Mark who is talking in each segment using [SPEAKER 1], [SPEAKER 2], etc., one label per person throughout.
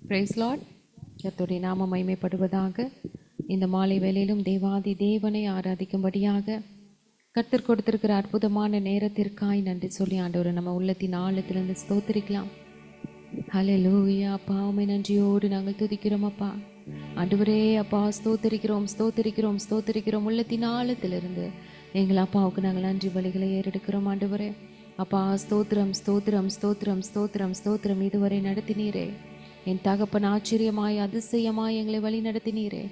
[SPEAKER 1] Price lord. கர்த்தருடைய நாமம் மகிமைப்படுவதாக. இந்த மாலை வேளையிலும் தேவாதி தேவனை ஆராதிக்கும்படியாக கர்த்தர் கொடுத்திருக்கிற அற்புதமான நேரத்திற்காய் நன்றி சொல்லி ஆண்டவரை நம்ம உள்ளத்தின் ஆழத்திலிருந்து ஸ்தோத்திரிக்கலாம். ஹல்லேலூயா. அப்பா உம்மை நன்றியோடு நாங்கள் துதிக்கிறோம் அப்பா. ஆண்டவரே அப்பா ஸ்தோத்திரிக்கிறோம் ஸ்தோத்திரிக்கிறோம் ஸ்தோத்திரிக்கிறோம். உள்ளத்தின் ஆழத்திலிருந்து எங்கள் அப்பாவுக்கு நாங்கள் நன்றி பலிகளை ஏறெடுக்கிறோம் ஆண்டவரே. அப்பா ஸ்தோத்திரம் ஸ்தோத்திரம் ஸ்தோத்திரம் ஸ்தோத்திரம் ஸ்தோத்திரம். இதுவரை நடத்தினீரே என் தகப்பன், ஆச்சரியமாய் அதிசயமாய் எங்களை வழி நடத்தினீரே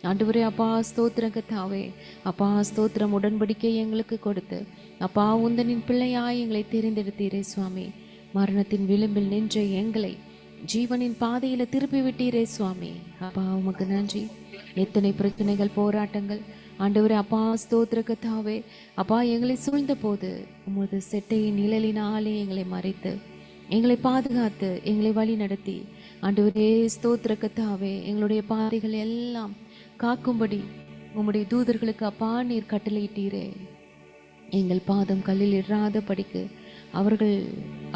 [SPEAKER 1] ஆண்டவரே. அப்பா ஸ்தோத்திரம் கர்த்தாவே. அப்பா ஸ்தோத்திரம். உடன்படிக்கை எங்களுக்கு கொடுத்து அப்பா உந்தனின் பிள்ளையாய் எங்களை தெரிந்தெடுத்தீரே சுவாமி. மரணத்தின் விளிம்பில் நின்ற எங்களை ஜீவனின் பாதையில திருப்பி விட்டீரே சுவாமி. அப்பா உமக்கு நன்றி. எத்தனை பிரச்சனைகள் போராட்டங்கள் ஆண்டவரே அப்பா ஸ்தோத்திர கர்த்தாவே. அப்பா எங்களை சூழ்ந்த போது உமது செட்டையின் நிழலினாலே எங்களை மறைத்து எங்களை பாதுகாத்து எங்களை வழி நடத்தி ஆண்டவரே ஸ்தோத்திர கர்த்தாவே எங்களுடைய பாதைகள் எல்லாம் காக்கும்படி உம்முடைய தூதர்களுக்கு அப்பா நீர் கட்டளையிட்டீரே. எங்கள் பாதம் கல்லில் இடாத படிக்கு அவர்கள்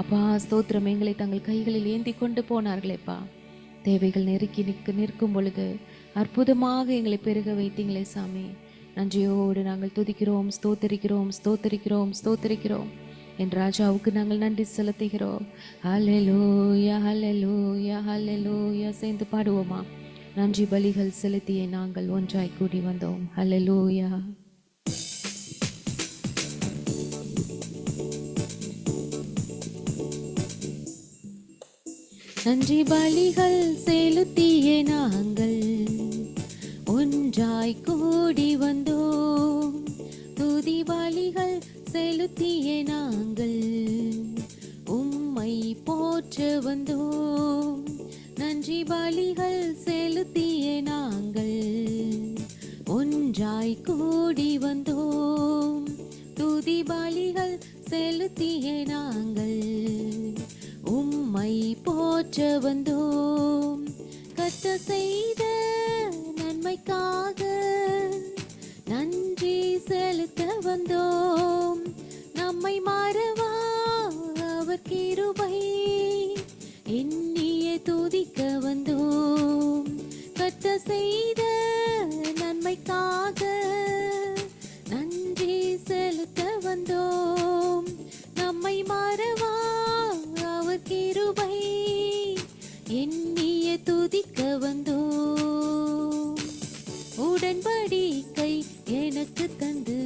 [SPEAKER 1] அப்பா ஸ்தோத்திரம் எங்களை தங்கள் கைகளில் ஏந்தி கொண்டு போனார்களேப்பா. தேவைகள் நெருக்கி நிற்கும் பொழுது அற்புதமாக எங்களை பெருக வைத்தீங்களே சாமி. நன்றியோடு நாங்கள் துதிக்கிறோம் ஸ்தோத்தரிக்கிறோம் ஸ்தோத்தரிக்கிறோம் ஸ்தோத்தரிக்கிறோம். என் ராஜாவுக்கு நாங்கள் நன்றி செலுத்துகிறோம். ஹல்லேலூயா ஹல்லேலூயா ஹல்லேலூயா. சேர்ந்து பாடுவோமா? நன்றி பலிகள் செலுத்தியே நாங்கள் ஒன்றாய் கூடி வந்தோம். ஹல்லேலூயா. நன்றி பலிகள் செலுத்தியே நாங்கள் ஒன்றாய் கூடி வந்தோம். துதி பலிகள் செலுத்தியே நாங்கள் உம்மை போற்ற வந்தோம். நன்றி பலிகள் செலுத்தியே நாங்கள் ஒன்றாய் கூடி வந்தோம். துதி பலிகள் செலுத்தியே நாங்கள் உம்மை போற்ற வந்தோம். கர்த்தர் செய்த நன்மைக்காக நன்றி செலுத்த வந்தோம். நம்மை மறவா அவர் கிருபை எண்ணியே துதிக்க வந்தோம். கர்த்தர் செய்த நன்மைக்காக நன்றி செலுத்த வந்தோம். நம்மை மறவா அவர் கிருபை எண்ணியே துதிக்க வந்தோம். உடன்படிக்கை எனக்கு தந்து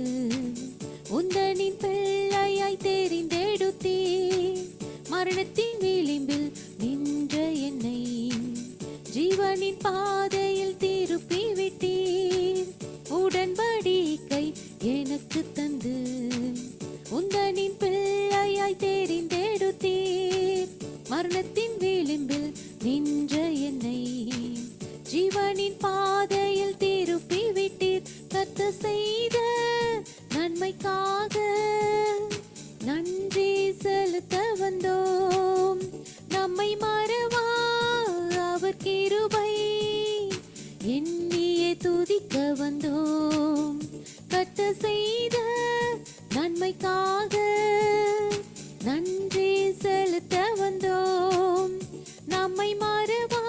[SPEAKER 1] உந்தனின் பிள்ளையாய் தெரிந்தெடுத்தீர். மரணத்தின் விளிம்பில் நின்ற என்னை ஜீவனின் பாதையில் திருப்பி விட்டீர். உடன்படிக்கை எனக்கு தந்து உந்தனின் பிள்ளையாய் தெரிந்தெடுத்தீர். மரணத்தின் விளிம்பில் நின்ற என்னை ஜீவனின் பாதையில் திருப்பி விட்டீர். கர்த்தர் செய்த நன்மைக்காக நன்றி செலுத்த வந்தோம். நம்மை மறவா அவர் கிருபை எண்ணியே துதிக்க வந்தோம். கர்த்தர் செய்த நன்மைக்காக நன்றி செலுத்த வந்தோம். நம்மை மறவா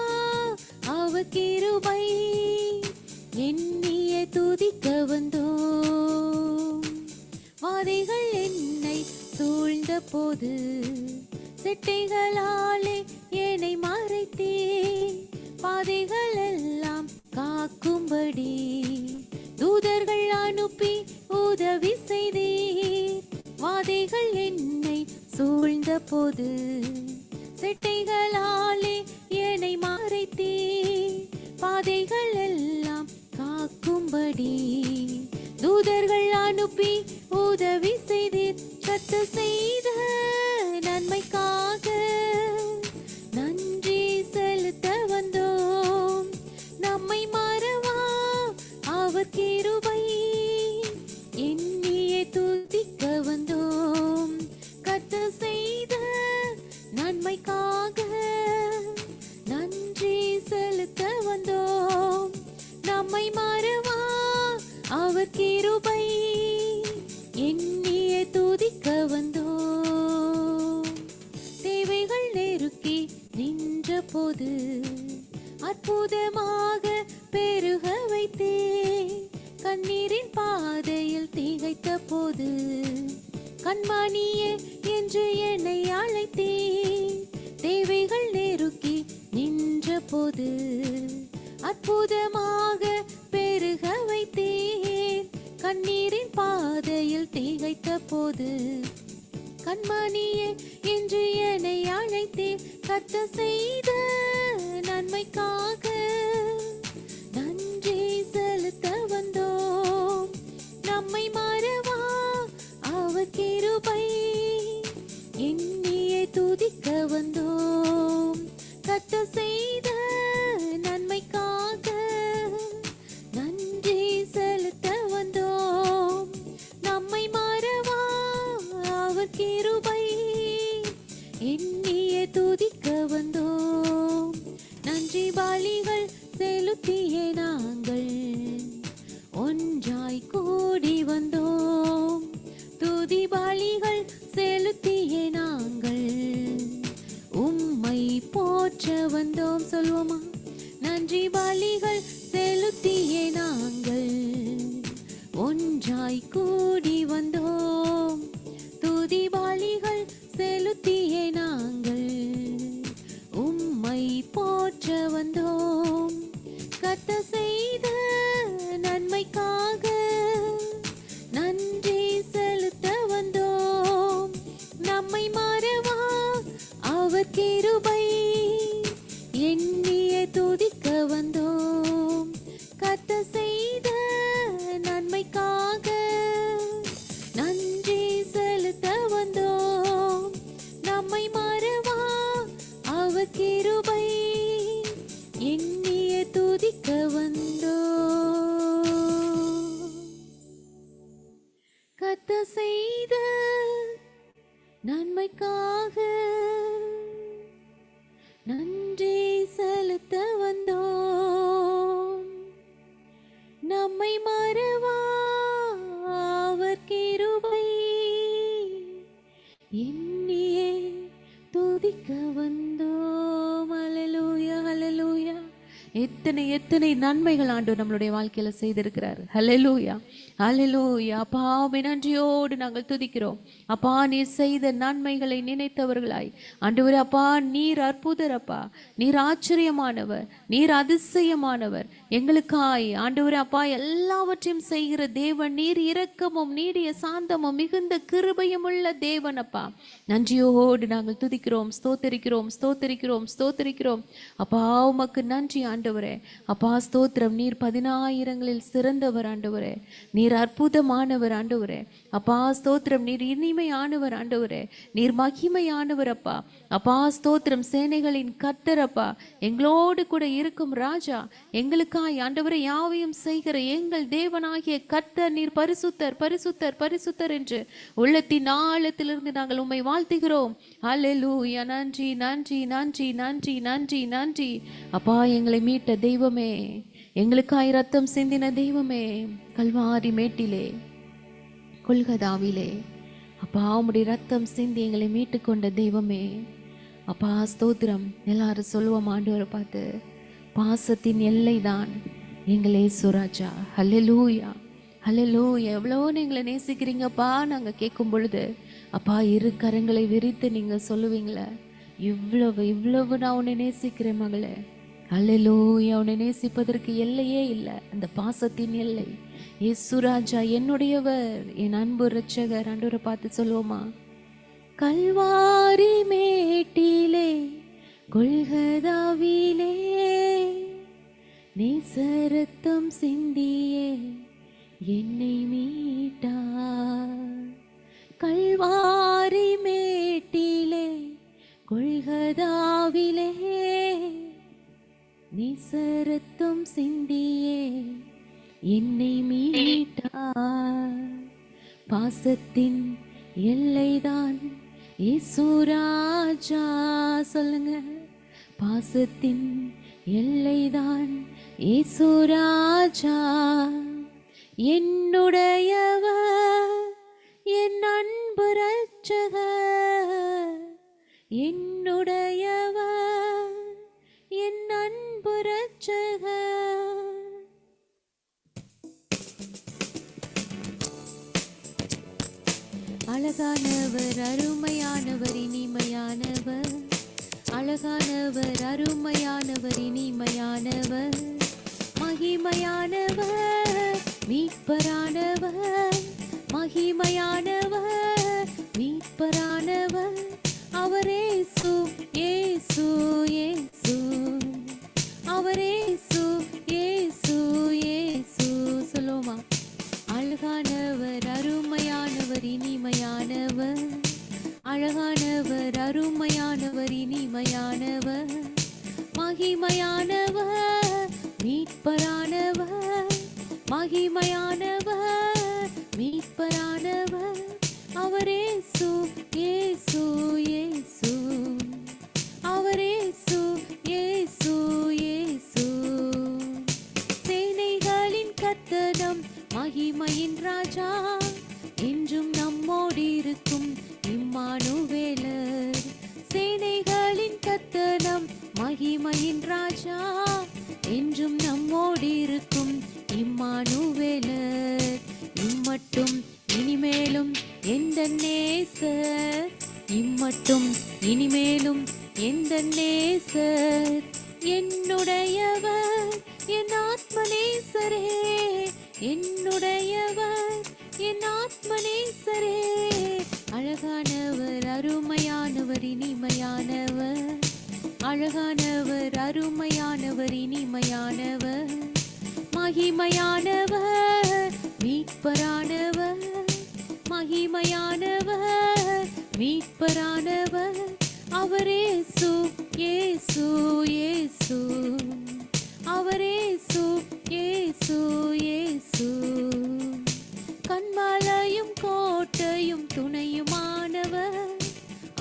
[SPEAKER 1] அவர் கிருபை எண்ணியே துதிக்க வந்தோம். வாதைகள் என்னை சூழ்ந்த போது செட்டைகளாலே என்னை மறைத்தே. பாதைகள் எல்லாம் காக்கும்படி தூதர்கள் அனுப்பி உதவி செய்தீர். வாதைகள் என்னை சூழ்ந்த போது செட்டைகளாலே என்னை மறைத்தே. பாதைகள் எல்லாம் காக்கும்படி தூதர்கள் அனுப்பி உதவி செய்தீர். கர்த்தர் செய்த நன்மைக்காக நன்றி செலுத்த வந்தோம். நம்மை மறவா அவர் கிருபை எண்ணியே துதிக்க வந்தோம். கர்த்தர் செய்த நன்மைக்காக நன்றி செலுத்த வந்தோம். நம்மை மறவா அவர் கிருபை எண்ணியே துதிக்க வந்தோம். தேவைகள் நெருக்கி நின்ற போது அற்புதமாக பெருக வைத்தேன். கண்ணீரின் பாதையில் திகைத்த போது கண்மணியே என்று என்னை அழைத்தேன். தேவைகள் நெருக்கி நின்ற போது அற்புதமாக பெருக வைத்தேன். கண்ணீரின் பாதையில் திகைத்த போது கண்மணியே என்று என்னை அழைத்தேன். கர்த்தர் செய்த நன்மைக்காக நன்றி செலுத்த வந்தோம். நம்மை மறவா அவர் கிருபை எண்ணியே துதிக்க வந்தோம். கர்த்தர் செய்த நன்மைக்காக நன்றி செலுத்த வந்தோம். நம்மை மறவா அவர் கிருபை எண்ணியே துதிக்க வந்தோம். நன்றி பலிகள் செலுத்திய நாங்கள் ஒன்றாய் கூடி வந்தோம். துதி பலிகள் செலுத்திய நாங்கள் உம்மை போற்ற வந்தோம். சொல்வோமா? நன்றி பலிகள் செலுத்திய நாங்கள் ஒன்றாய் கூடி வந்தோம். துதி பலிகள் செலுத்திய நாங்கள் உம்மை போற்ற வந்தோம். கர்த்தர் செய்த நன்மைக்காக நன்றி செலுத்த வந்தோம். நம்மை மறவா அவர் கிருபை எண்ணியே துதிக்க வந்தோம். கர்த்தர் செய்த நன்மைக்காக நன்றி செலுத்த வந்தோம். நம்மை மறவா அவர் கிருபை எண்ணியே துதிக்க வந்தோம். கர்த்தர் செய்த நன்மைக்காக நன்றி செலுத்த வந்தோம். நம்மை மறவா அவர் கிருபை எண்ணியே துதிக்க வந்தோம். ஹல்லேலூயா, ஹல்லேலூயா. எத்தனை எத்தனை நன்மைகள் ஆண்டவர் நம்மளுடைய வாழ்க்கையில செய்திருக்கிறார். ஹல்லேலூயா, ஹல்லேலூயா. அப்பா உம்மை நன்றியோடு நாங்கள் துதிக்கிறோம். அப்பா நீர் செய்த நன்மைகளை நினைத்தவர்களாய் ஆண்டவரே, அப்பா நீர் அற்புதர், அப்பா நீர் ஆச்சரியமானவர், நீர் அதிசயமானவர். எங்களுக்காய் ஆண்டவரே அப்பா எல்லாவற்றையும் செய்கிற தேவன் நீர். இரக்கமும் நீடிய சாந்தமும் மிகுந்த கிருபையும் உள்ள தேவன். அப்பா நன்றியோடு நாங்கள் துதிக்கிறோம், ஸ்தோத்தரிக்கிறோம், ஸ்தோத்தரிக்கிறோம், ஸ்தோத்தரிக்கிறோம். அப்பா உமக்கு நன்றி ஆண்டவரே. அப்பா ஸ்தோத்திரம். நீர் 10,000ங்களில் சிறந்தவர் ஆண்டவரே. நீர் அற்புதமானவர் ஆண்டவரே. அப்பா ஸ்தோத்திரம். நீர் இனிமையானவர் ஆண்டவரே. நீர் மகிமையானவர் அப்பா. அப்பா ஸ்தோத்திரம். சேனைகளின் கர்த்தர் அப்பா, எங்களோடு கூட இருக்கும் ராஜா, எங்களுக்காய் ஆண்டவரே யாவையும் செய்கிற எங்கள் தேவனாகிய கர்த்தர் நீர் பரிசுத்தர், பரிசுத்தர், பரிசுத்தர் என்று உள்ளத்தின் ஆழத்திலிருந்து நாங்கள் உம்மை வாழ்த்துகிறோம். அல்லேலூயா. நன்றி, நன்றி, நன்றி, நன்றி, நன்றி, நன்றி. அப்பா எங்களை மீட்ட தெய்வமே, எங்களுக்காய் ரத்தம் சிந்தின தெய்வமே, கல்வாரி மேட்டிலே கொல்கதாவிலே அப்பா உம்முடைய ரத்தம் சிந்தி எங்களை மீட்டு கொண்ட தெய்வமே. அப்பா ஸ்தோத்திரம். எல்லாரும் சொல்லுவோம் ஆண்டவரை பார்த்து, பாசத்தின் எல்லைதான் எங்களே சுராஜா. ஹல்லேலூயா, ஹல்லேலூயா. எவ்வளோ எங்களை நேசிக்கிறீங்கப்பா நாங்கள் கேட்கும் பொழுது. அப்பா இரு கரங்களை விரித்து நீங்கள் சொல்லுவீங்களே, இவ்வளவு இவ்வளவு நான் உன்னை நேசிக்கிறேன் மகளே. அல்லேலூயா. உன்னை நேசிப்பதற்கு எல்லையே இல்லை, அந்த பாசத்தின் எல்லை. இயேசுராஜா என்னுடையவர், என் அன்பு இரட்சகர். ஆண்டவரை பார்த்து சொல்லுவோமா? கல்வாரி மேட்டிலே கொல்கதாவிலே நேசரத்தம் சிந்தியே என்னை மீட்டார். கல்வாரி மேட்டிலே கொல்கதாவிலே நேசரத்தம் சிந்தியே என்னை மீட்டார். பாசத்தின் எல்லைதான் இயேசுராஜா. சொல்லுங்க. பாசத்தின் எல்லைதான் இயேசுராஜா. என்னுடையவர், என் அன்பு இரட்சகர். என்னுடையவர், என் அன்பு அன்பு இரட்சகர். அழகானவர், அருமையானவர், இனிமையானவர். அழகானவர், அருமையானவர், இனிமையானவர். மகிமையானவர், மீட்பரானவர். மகிமையானவர், மீட்பரானவர். அவரே இயேசு, இயேசு, இயேசு. அவரே இயேசு, இயேசு, இயேசு. சொல்லுமா? அழகானவர், அருமையானவர், இனிமையானவர். அழகானவர், அருமையானவர், இனிமையானவர். மகிமையானவர், மீட்பரானவர். மகிமையானவர், மீட்பரானவர். அவரே இயேசு, இயேசு, இயேசு. அவரே இயேசு, இயேசு, இயேசு. சேனைகளின் கர்த்தர், மகிமையின் ராஜா, என்றும் நம்மோடு இருக்கும் இம்மானுவேலர். சேனைகளின் கர்த்தர், மகிமையின் ராஜா, என்றும் நம்மோடு இருக்கும் இம்மானுவேலர். இம்மட்டும் இனிமேலும் எந்த நேசர், இம்மட்டும் இனிமேலும் எந்த நேசர். என்னுடையவர், என் ஆத்மநேசரே. என்னுடையவர், என் ஆத்மநேசரே. அழகானவர், அருமையானவர், இனிமையானவர். அழகானவர், அருமையானவர், இனிமையானவர். மகிமையானவர், மீட்பரானவர். மகிமையானவர், மீட்பரானவர். அவரே இயேசு, இயேசு, இயேசு. அவரே இயேசு, இயேசு, இயேசு. கண்மலையும் கோட்டையும் துணையுமானவர்.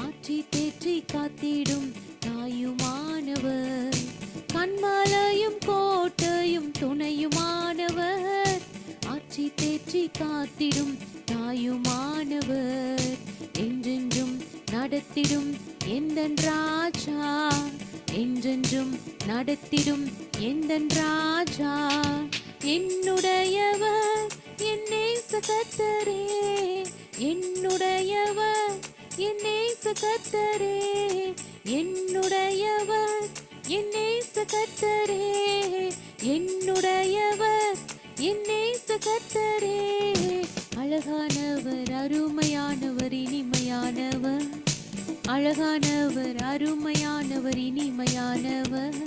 [SPEAKER 1] ஆற்றி தேற்றி காத்திடும் தாயுமானவர். கண்மலையும் கோட்டையும் துணையுமானவர். ஆற்றி தேற்றி காத்திடும் தாயுமானவர். என்றென்றும் நடத்திடும் எந்தன் ராஜா. என்றென்றும் நடத்திடும் எந்தன் ராஜா. என்னுடையவர், என் நேச கர்த்தரே. என்னுடையவர், என் நேச கர்த்தரே. என்னுடையவர், என் நேச கர்த்தரே. என்னுடையவர், என் நேச கர்த்தரே. அழகானவர், அருமையானவர், இனிமையானவர். அழகானவர், அருமையானவர், இனிமையானவர்.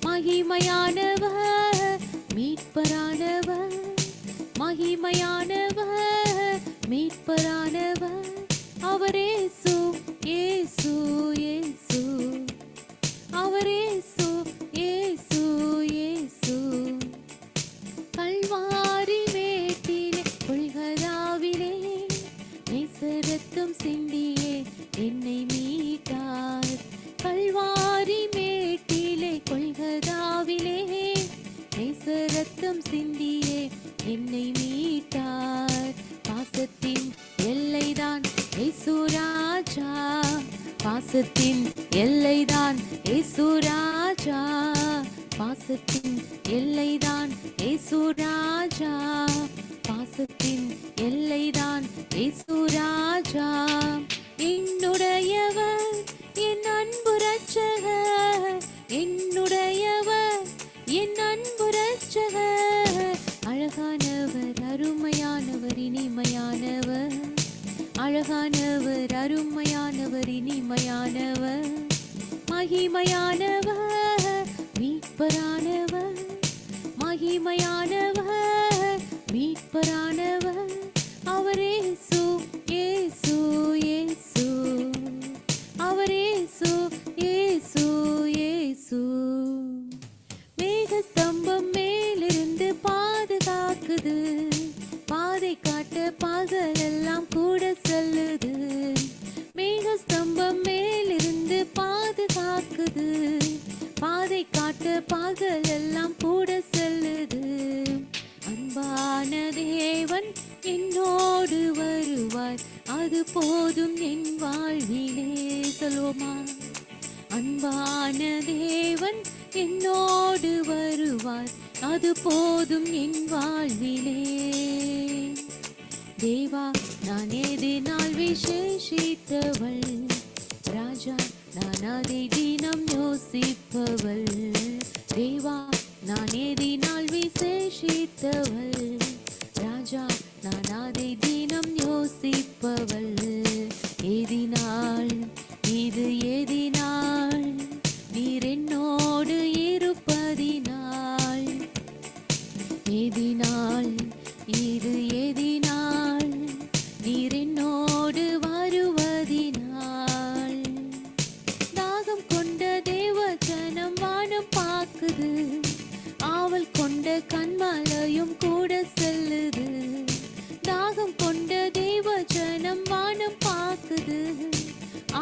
[SPEAKER 1] மகிமையானவர், மீட்பரானவர். மகிமையானவர், மீட்பரானவர். அவரே இயேசு, இயேசு, இயேசு. அவரே இயேசு, இயேசு, இயேசு. கல்வாரி மேட்டிலே கொல்கதாவிலே நேசரத்தம் சிந்தியே என்னை மீட்டார். கல்வாரி மேட்டிலே கொல்கதாவிலே நேசரத்தம் சிந்தியே என்னை மீட்டார். பாசத்தின் எல்லைதான் இயேசு ராஜா. பாசத்தின் எல்லைதான் இயேசு ராஜா. பாசத்தின் எல்லைதான் இயேசு ராஜா. பாசத்தின் எல்லைதான் இயேசு ராஜா. என்னுடையவர், என் அன்பு இரட்சகர். என்னுடையவர், என் அன்பு இரட்சகர். அழகானவர், அருமையானவர், இனிமையானவர். அழகானவர், அருமையானவர், இனிமையானவர். மகிமையானவர், மீட்பரானவர். மகிமையானவர், மீட்பரானவர். அவரே இயேசு, இயேசு, இயேசு. அவரே இயேசு, இயேசு, இயேசு. மேகஸ்தம்பம் மேலிருந்து பாதுகாக்குது. பாதை காட்ட பகலெல்லாம் கூட செல்லுது. மேகஸ்தம்பம் மேலிருந்து பாதுகாக்குது. பாதை காட்ட பகலெல்லாம் கூட செல்லுது. அன்பான தேவன் என்னோடு வருவார், அது போதும் என் வாழ்விலே. சொல்லுவோமா? அன்பான தேவன் என்னோடு வருவார், அது போதும் என் வாழ்விலே. தேவா நான் எதினால் விசேஷித்தவள், ராஜா நான் அதை தினம் யோசிப்பவள். தேவா நான் எதினால் விசேஷித்தவள், ராஜா நான் அதை தினம் யோசிப்பவள். எதினால் இது எதினால், நீர் என்னோடு இருப்பதினால். எதினால் இது எதினால், நீர் என்னோடு வருவதினால். தாகம் கொண்ட தேவ ஜனம் வானம் பார்க்குது, ஆவல் கொண்ட கண்மலையும் கூட செல்லுது. தாகம் கொண்ட தேவ ஜனம் வானம் பார்க்குது,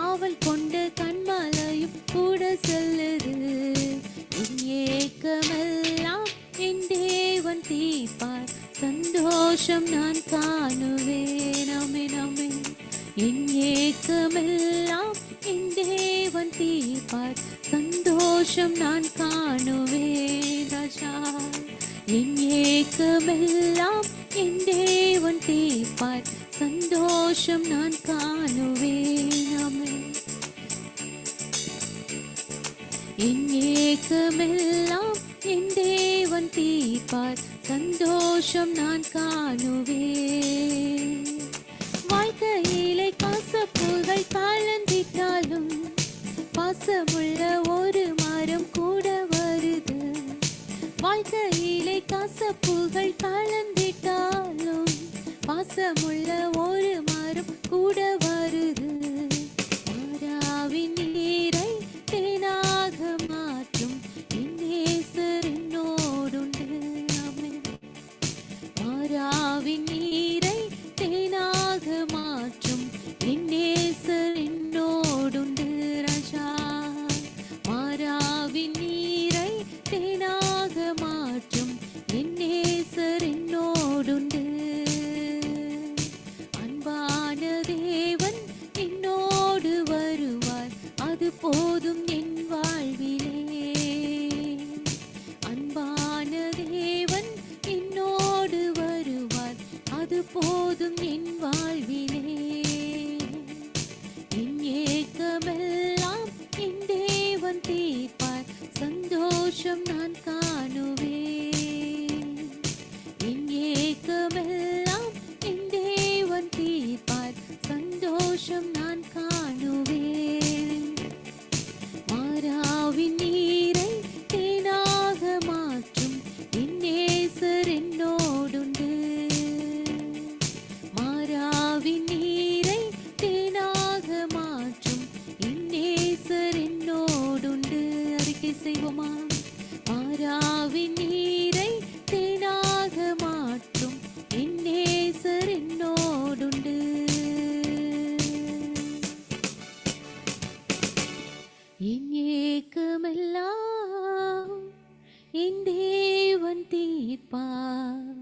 [SPEAKER 1] ஆவல் கொண்ட கண்மலையும் கூட செல்லுது. என் ஏக்கமெல்லாம் என் தேவன் தீர்ப்பார், சந்தோஷம் நான் காணுவேன். ஆமென் ஆமென். என் ஏக்கமெல்லாம் என் தேவன் தீர்ப்பார், சந்தோஷம் நான் காணுவேன். ராஜா என் ஏக்கமெல்லாம் என் தேவன் தீர்ப்பார், சந்தோஷம் நான் காணுவேன். ஆமென். என் ஏக்கமெல்லாம் என் தேவன் தீர்ப்பார், சந்தோஷம் நான் காணுவேன். வாழ்க்கையிலே கசப்புகள் கலந்திட்டாலும், பாசமுள்ள ஒரு மரம் கூட வருது. வாழ்க்கையிலே கசப்புகள் கலந்திட்டாலும், பாசமுள்ள ஒரு மரம் கூட வருது. மாறாவின் நீரை தேனாக மாற்றும் என் நேசர் என்னோடுண்டு. ஆமென். மாறாவின் நீரை தேனாக மாற்றும் என் நேசர் என்னோடுண்டு. ராஜா மாறாவின் நீரை தேனாக மாற்றும் என் நேசர் என்னோடுண்டு. அன்பான தேவன் என்னோடு வருவார், அது போதும் என் வாழ்விலே. அன்பான தேவன் என்னோடு வருவார், அது போதும் என் வாழ்விலே. என் ஏக்கமெல்லாம் என் தேவன் தீர்ப்பார், சந்தோஷம் நான் காணுவேன். என் ஏக்கமெல்லாம் என் தேவன் தீர்ப்பார், சந்தோஷம் நான் காணுவேன். மாறாவின் நீரை தேனாக மாற்றும் என் நேசர் என்னோடுண்டு. மாறாவின் நீரை தேனாக மாற்றும் என் நேசர் என்னோடுண்டு. அறிக்கை செய்வோமா? மாறாவின் நீரை தேனாக மாற்றும் என் நேசர் என்னோடுண்டு. என் ஏக்கமெல்லாம் என் தேவன் தீர்ப்பார்,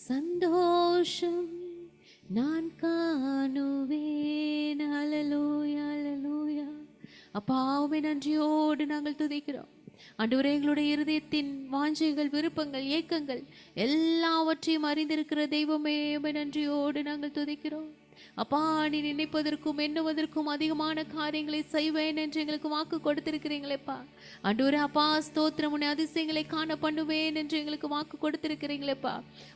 [SPEAKER 1] சந்தோஷம் நான் காணுவேன். ஹல்லேலூயா ஹல்லேலூயா. அப்பாவே நன்றியோடு நாங்கள் துதிக்கிறோம். ஆண்டவரே, எங்களுடைய இருதயத்தின் வாஞ்சைகள், விருப்பங்கள், ஏக்கங்கள் எல்லாவற்றையும் அறிந்திருக்கிற தெய்வமே, நன்றியோடு நாங்கள் துதிக்கிறோம். அப்பா, நீ நினைப்பதற்கும் எண்ணுவதற்கும் அதிகமான காரியங்களை செய்வேன் என்று எங்களுக்கு வாக்கு கொடுத்திருக்கிறீங்களேப்பா. ஆண்டவரே அப்பா, ஸ்தோத்திரம். உன்னை அதிசயங்களை காண பண்ணுவேன் என்று எங்களுக்கு வாக்கு கொடுத்திருக்கிறீங்களேப்பா.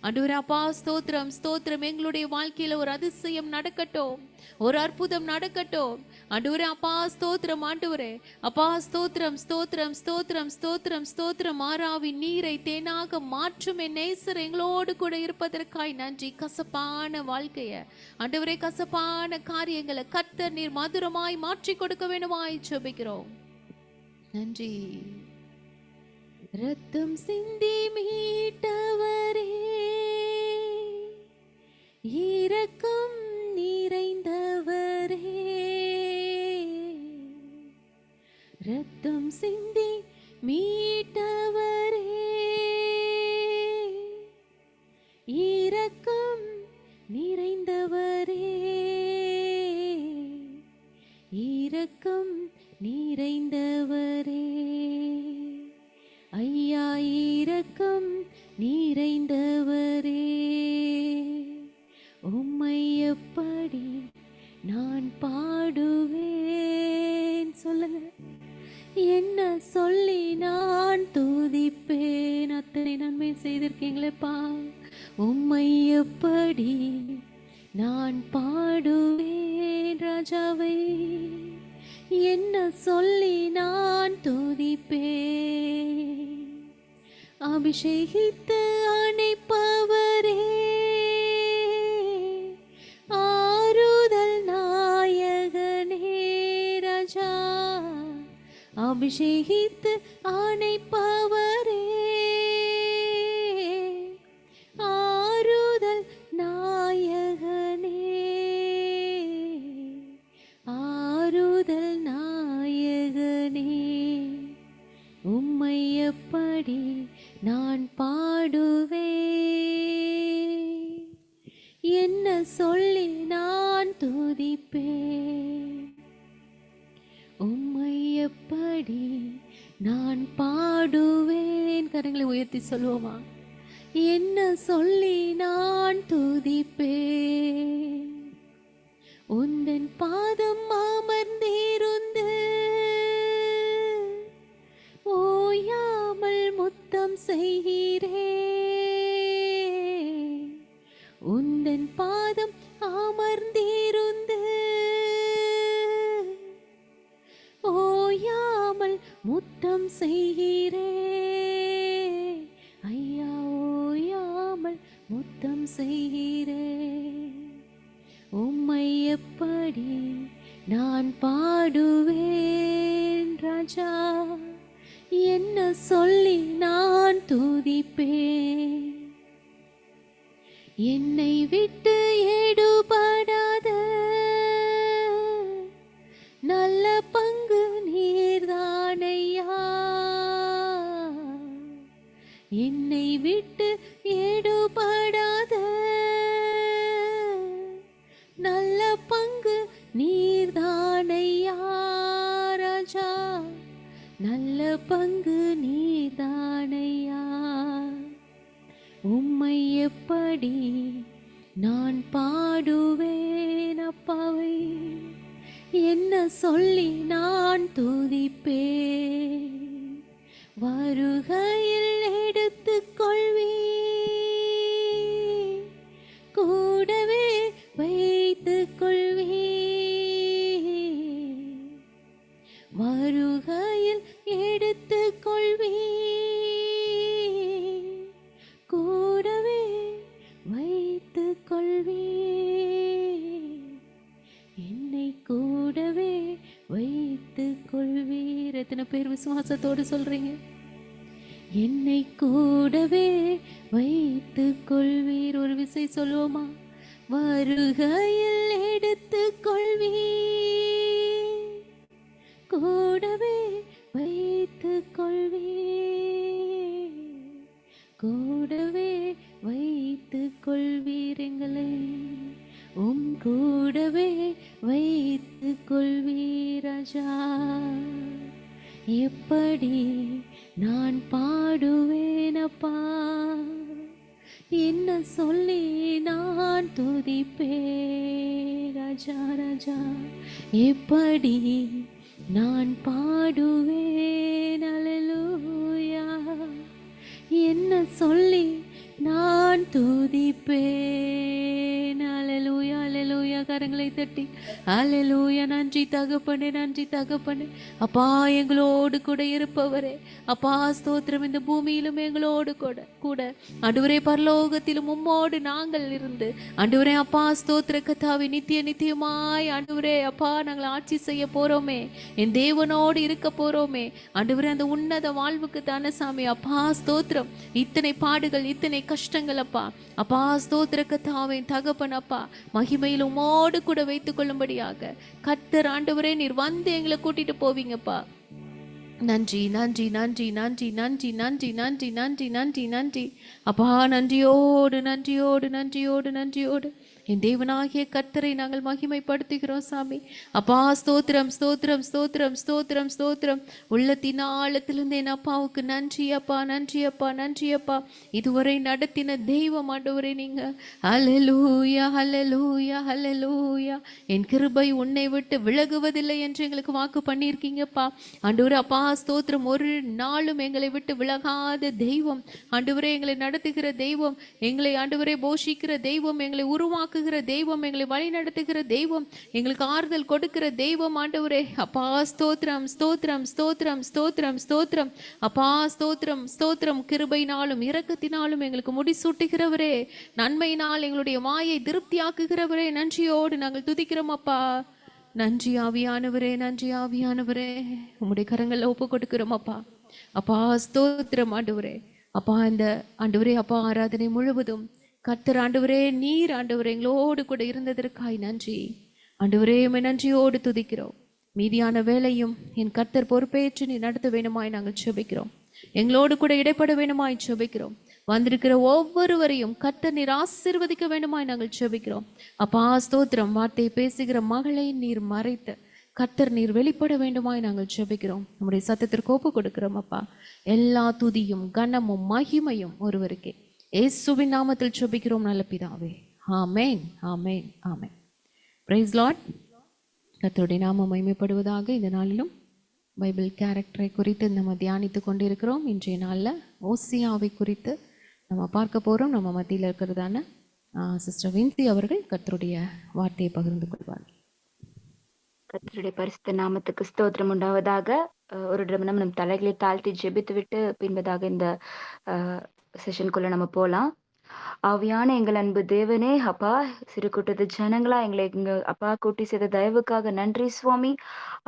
[SPEAKER 1] ஆண்டவரே அப்பா, ஸ்தோத்திரம் ஸ்தோத்திரம். எங்களுடைய வாழ்க்கையில ஒரு அதிசயம் நடக்கட்டும், ஒரு அற்புதம் நடக்கட்டும். ஆண்டவரே அப்பா, ஸ்தோத்திரம். ஆண்டவரே அப்பா, ஸ்தோத்திரம் ஸ்தோத்திரம் ஸ்தோத்திரம் ஸ்தோத்திரம் ஸ்தோத்திரம். மாறாவின் நீரை தேனாக மாற்றும் என் நேசர் எங்களோடு கூட இருப்பதற்காய் நன்றி. கசப்பான வாழ்க்கைய ஆண்டவரே, கசப்பான காரியங்களை கர்த்தர் நீர் மதுரமாய் மாற்றி கொடுக்க வேண்டுமாய் ஜெபிக்கிறோம். நன்றி. ரத்தம் சிந்தி மீட்டவரே, இரக்கம் நிறைந்தவரே, ரத்தம் சிந்தி மீட்டவரே, இரக்கம் நிறைந்தவரே, இரக்கம் நிறைந்தவரே. இரக்கம் நிறைந்தவரே, உம்மை எப்படி நான் பாடுவேன். சொல்லுங்க. என்ன சொல்லி நான் துதிப்பேன். அத்தனை நன்மை செய்திருக்கீங்களேப்பா. உம்மை எப்படி நான் பாடுவேன் ராஜாவை. என்ன சொல்லி நான் துதிப்பேன். அபிஷேகித்து அணைப்பவரே, ஆறுதல் நாயகனே ராஜா. அபிஷேகித்து அணைப்பவரே, ஆறுதல் நாயகனே, ஆறுதல் நாயகனே, உம்மை எப்படி நான் பாடுவேன். என்ன சொல்லி நான் துதிப்பேன். உம்மை எப்படி நான் பாடுவேன். கரங்களை உயர்த்தி சொல்லுவோமா? என்ன சொல்லி நான் துதிப்பேன். உந்தன் பாதம் அமர்ந்திருந்து ஓயாமல் முத்தம் செய்கிறேன். உந்தன் பாதம் அமர்ந்திருந்து ஓயாமல் முத்தம் செய்கிறேன். ஐயா, ஓயாமல் முத்தம் செய்கிறேன். உம்மை எப்படி நான் பாடுவேன் ராஜா. என்ன சொல்லி நான் துதிப்பேன். என்னை விட்டு எடுபடாத நல்ல பங்கு நீர்தானையா. என்னை விட்டு எடுபடாத நல்ல பங்கு நீர்தானையா ராஜா. நல்ல பங்கு நீர்தானையா. உம்மை எப்படி நான் பாடுவேன் அப்பாவை. என்ன சொல்லி நான் துதிப்பேன். வருகையில் எடுத்துக்கொள்வீர், கூடவே வைத்துக் கொள்வீர். வருகையில் எடுத்துக்கொள்வீர், கூடவே வைத்துக் கொள்வீர். என்னை கூடவே வைத்துக் கொள்வீர். எத்தனை பேர் விசுவாசத்தோடு சொல்றீங்க? என்னை கூடவே வைத்துக் கொள்வீர். ஒரு விசை சொல்லுவோமா? வருகையில் எடுத்துக் கொள்வீர், கூடவே வைத்துக் கொள்வீர், கூடவே வைத்துக் கொள்வீர். எங்களை உம் கூடவே வைத்துக் கொள்வீர் ராஜா. எப்படி நான் பாடுவேன் அப்பா. என்ன சொல்லி நான் துதிப்பேன் ராஜா. ராஜா, எப்படி நான் பாடுவேன். அல்லேலூயா. என்ன சொல்லி நான் துதிப்பேன். அல்லேலூயா, அல்லேலூயா. கரங்களை தட்டி அல்லேலூயா. நன்றி தகப்பனே, நன்றி தகப்பனே. அப்பா, எங்களோடு கூட இருப்பவரே அப்பா, ஸ்தோத்திரம். இந்த பூமியிலும் எங்களோடு கூட ஆண்டவரே, பரலோகத்திலும் உம்மோடு நாங்கள் இருந்து ஆண்டவரே அப்பா, ஸ்தோத்திர கர்த்தாவே, நித்திய நித்தியமாய் ஆண்டவரே அப்பா நாங்கள் ஆட்சி செய்ய போறோமே, என் தேவனோடு இருக்க போறோமே ஆண்டவரே. அந்த உன்னத வாழ்வுக்கு தானே சாமி அப்பா ஸ்தோத்திரம். இத்தனை பாடுகள், இத்தனை கஷ்டங்கள் அப்பா. அப்பா ஸ்தோத்திர கர்த்தாவே தகப்பன் அப்பா, மகிமையில் உம்மோடு கூட வைத்துக் கொள்ளும்படியாக கர்த்தர் ஆண்டவரே நீர் வந்து எங்களை கூட்டிட்டு போவீங்கப்பா. நன்றி நன்றி நன்றி நன்றி நன்றி நன்றி நன்றி நன்றி நன்றி நன்றி அப்பா. நன்றியோடு நன்றியோடு நன்றியோடு நன்றியோடு என் தேவனாகிய கர்த்தரை நாங்கள் மகிமைப்படுத்துகிறோம் சாமி. அப்பா ஸ்தோத்திரம் ஸ்தோத்திரம் ஸ்தோத்திரம் ஸ்தோத்திரம் ஸ்தோத்திரம். உள்ளத்தின் ஆழத்திலிருந்து என் அப்பாவுக்கு நன்றி அப்பா, நன்றி அப்பா, நன்றி அப்பா. இதுவரை நடத்தின தெய்வம் ஆண்டவரே நீங்க. ஹல்லேலூயா ஹல்லேலூயா ஹல்லேலூயா. என் கிருபை உன்னை விட்டு விலகுவதில்லை என்று எங்களுக்கு வாக்கு பண்ணியிருக்கீங்கப்பா ஆண்டவரே. அப்பா ஸ்தோத்திரம். ஒரு நாளும் எங்களை விட்டு விலகாத தெய்வம் ஆண்டவரே, எங்களை நடத்துகிற தெய்வம், எங்களை ஆண்டவரே போஷிக்கிற தெய்வம், எங்களை உருவாக்குகிற தெய்வம், எங்களை வழி நடத்துகிற தெய்வம், எங்களுக்கு ஆறுதல் கொடுக்கிற தெய்வம் ஆண்டவரே. அப்பா ஸ்தோத்திரம் ஸ்தோத்திரம் ஸ்தோத்திரம் ஸ்தோத்திரம் ஸ்தோத்திரம். அப்பா ஸ்தோத்திரம் ஸ்தோத்திரம். கிருபையினாலும் இரக்கத்தினாலும் எங்களுக்கு முடிசூட்டுகிறவரே, நன்மையினால் எங்களுடைய வாயை திருப்தியாக்குகிறவரே, நன்றியோடு நாங்கள் துதிக்கிறோம் அப்பா. நன்றி ஆவியானவரே, நன்றி ஆவியானவரே. உம்முடைய கரங்களில் ஒப்பு கொடுக்கிறோம் அப்பா. அப்பா ஸ்தோத்திரம் ஆண்டவரே. அப்பா இந்த ஆண்டவரே அப்பா ஆராதனை முழுவதும் கர்த்தர் ஆண்டவரே, நீர் ஆண்டவரே எங்களோடு கூட இருந்ததற்காய் நன்றி ஆண்டவரே. உம்மை நன்றியோடு துதிக்கிறோம். மீதியான வேலையும் என் கர்த்தர் பொறுப்பேற்று நீ நடத்த வேணுமாய் நாங்கள் செபிக்கிறோம். எங்களோடு கூட இடைப்பட வேணுமாய் செபிக்கிறோம். வந்திருக்கிற ஒவ்வொருவரையும் கர்த்தர் நீர் ஆசீர்வதிக்க வேண்டுமாய் நாங்கள் செபிக்கிறோம். அப்பா ஸ்தோத்திரம். வார்த்தை பேசுகிற மகளை நீர் மறைத்து கர்த்தர் நீர் வெளிப்பட வேண்டுமாய் நாங்கள் செபிக்கிறோம். நம்முடைய சத்தத்திற்கு ஒப்பு கொடுக்கிறோம் அப்பா. எல்லா துதியும் கனமும் மகிமையும் ஒருவருக்கே. இயேசுவின் நாமத்தில் செபிக்கிறோம் நல்ல பிதாவே. Amen amen amen. Praise lord. கர்த்தருடைய நாமம் மகிமைப்படுவதாக. இந்த நாளிலும் பைபிள் கேரக்டரை குறித்து நம்ம தியானித்து கொண்டிருக்கிறோம். இன்றைய நாளில் ஓசியாவை குறித்து நம்ம பார்க்க போகிறோம். நம்ம மத்தியில் இருக்கிறதான சிஸ்டர் வின்சி அவர்கள் கர்த்தருடைய வார்த்தையை பகிர்ந்து கொள்வார்.
[SPEAKER 2] கர்த்தருடைய பரிசுத்த நாமத்துக்கு ஸ்தோத்திரம் உண்டாவதாக. ஒரு நிமிடம் நம் தலைகளை தாழ்த்தி ஜெபித்து விட்டு பின்பதாக இந்த செஷனுக்குள்ள நம்ம போகலாம். ஆவியான எங்கள் அன்பு தேவனே, அப்பா சிறு கூட்டத்து ஜனங்களா எங்களை இங்க அப்பா கூட்டி செய்த தயவுக்காக நன்றி சுவாமி.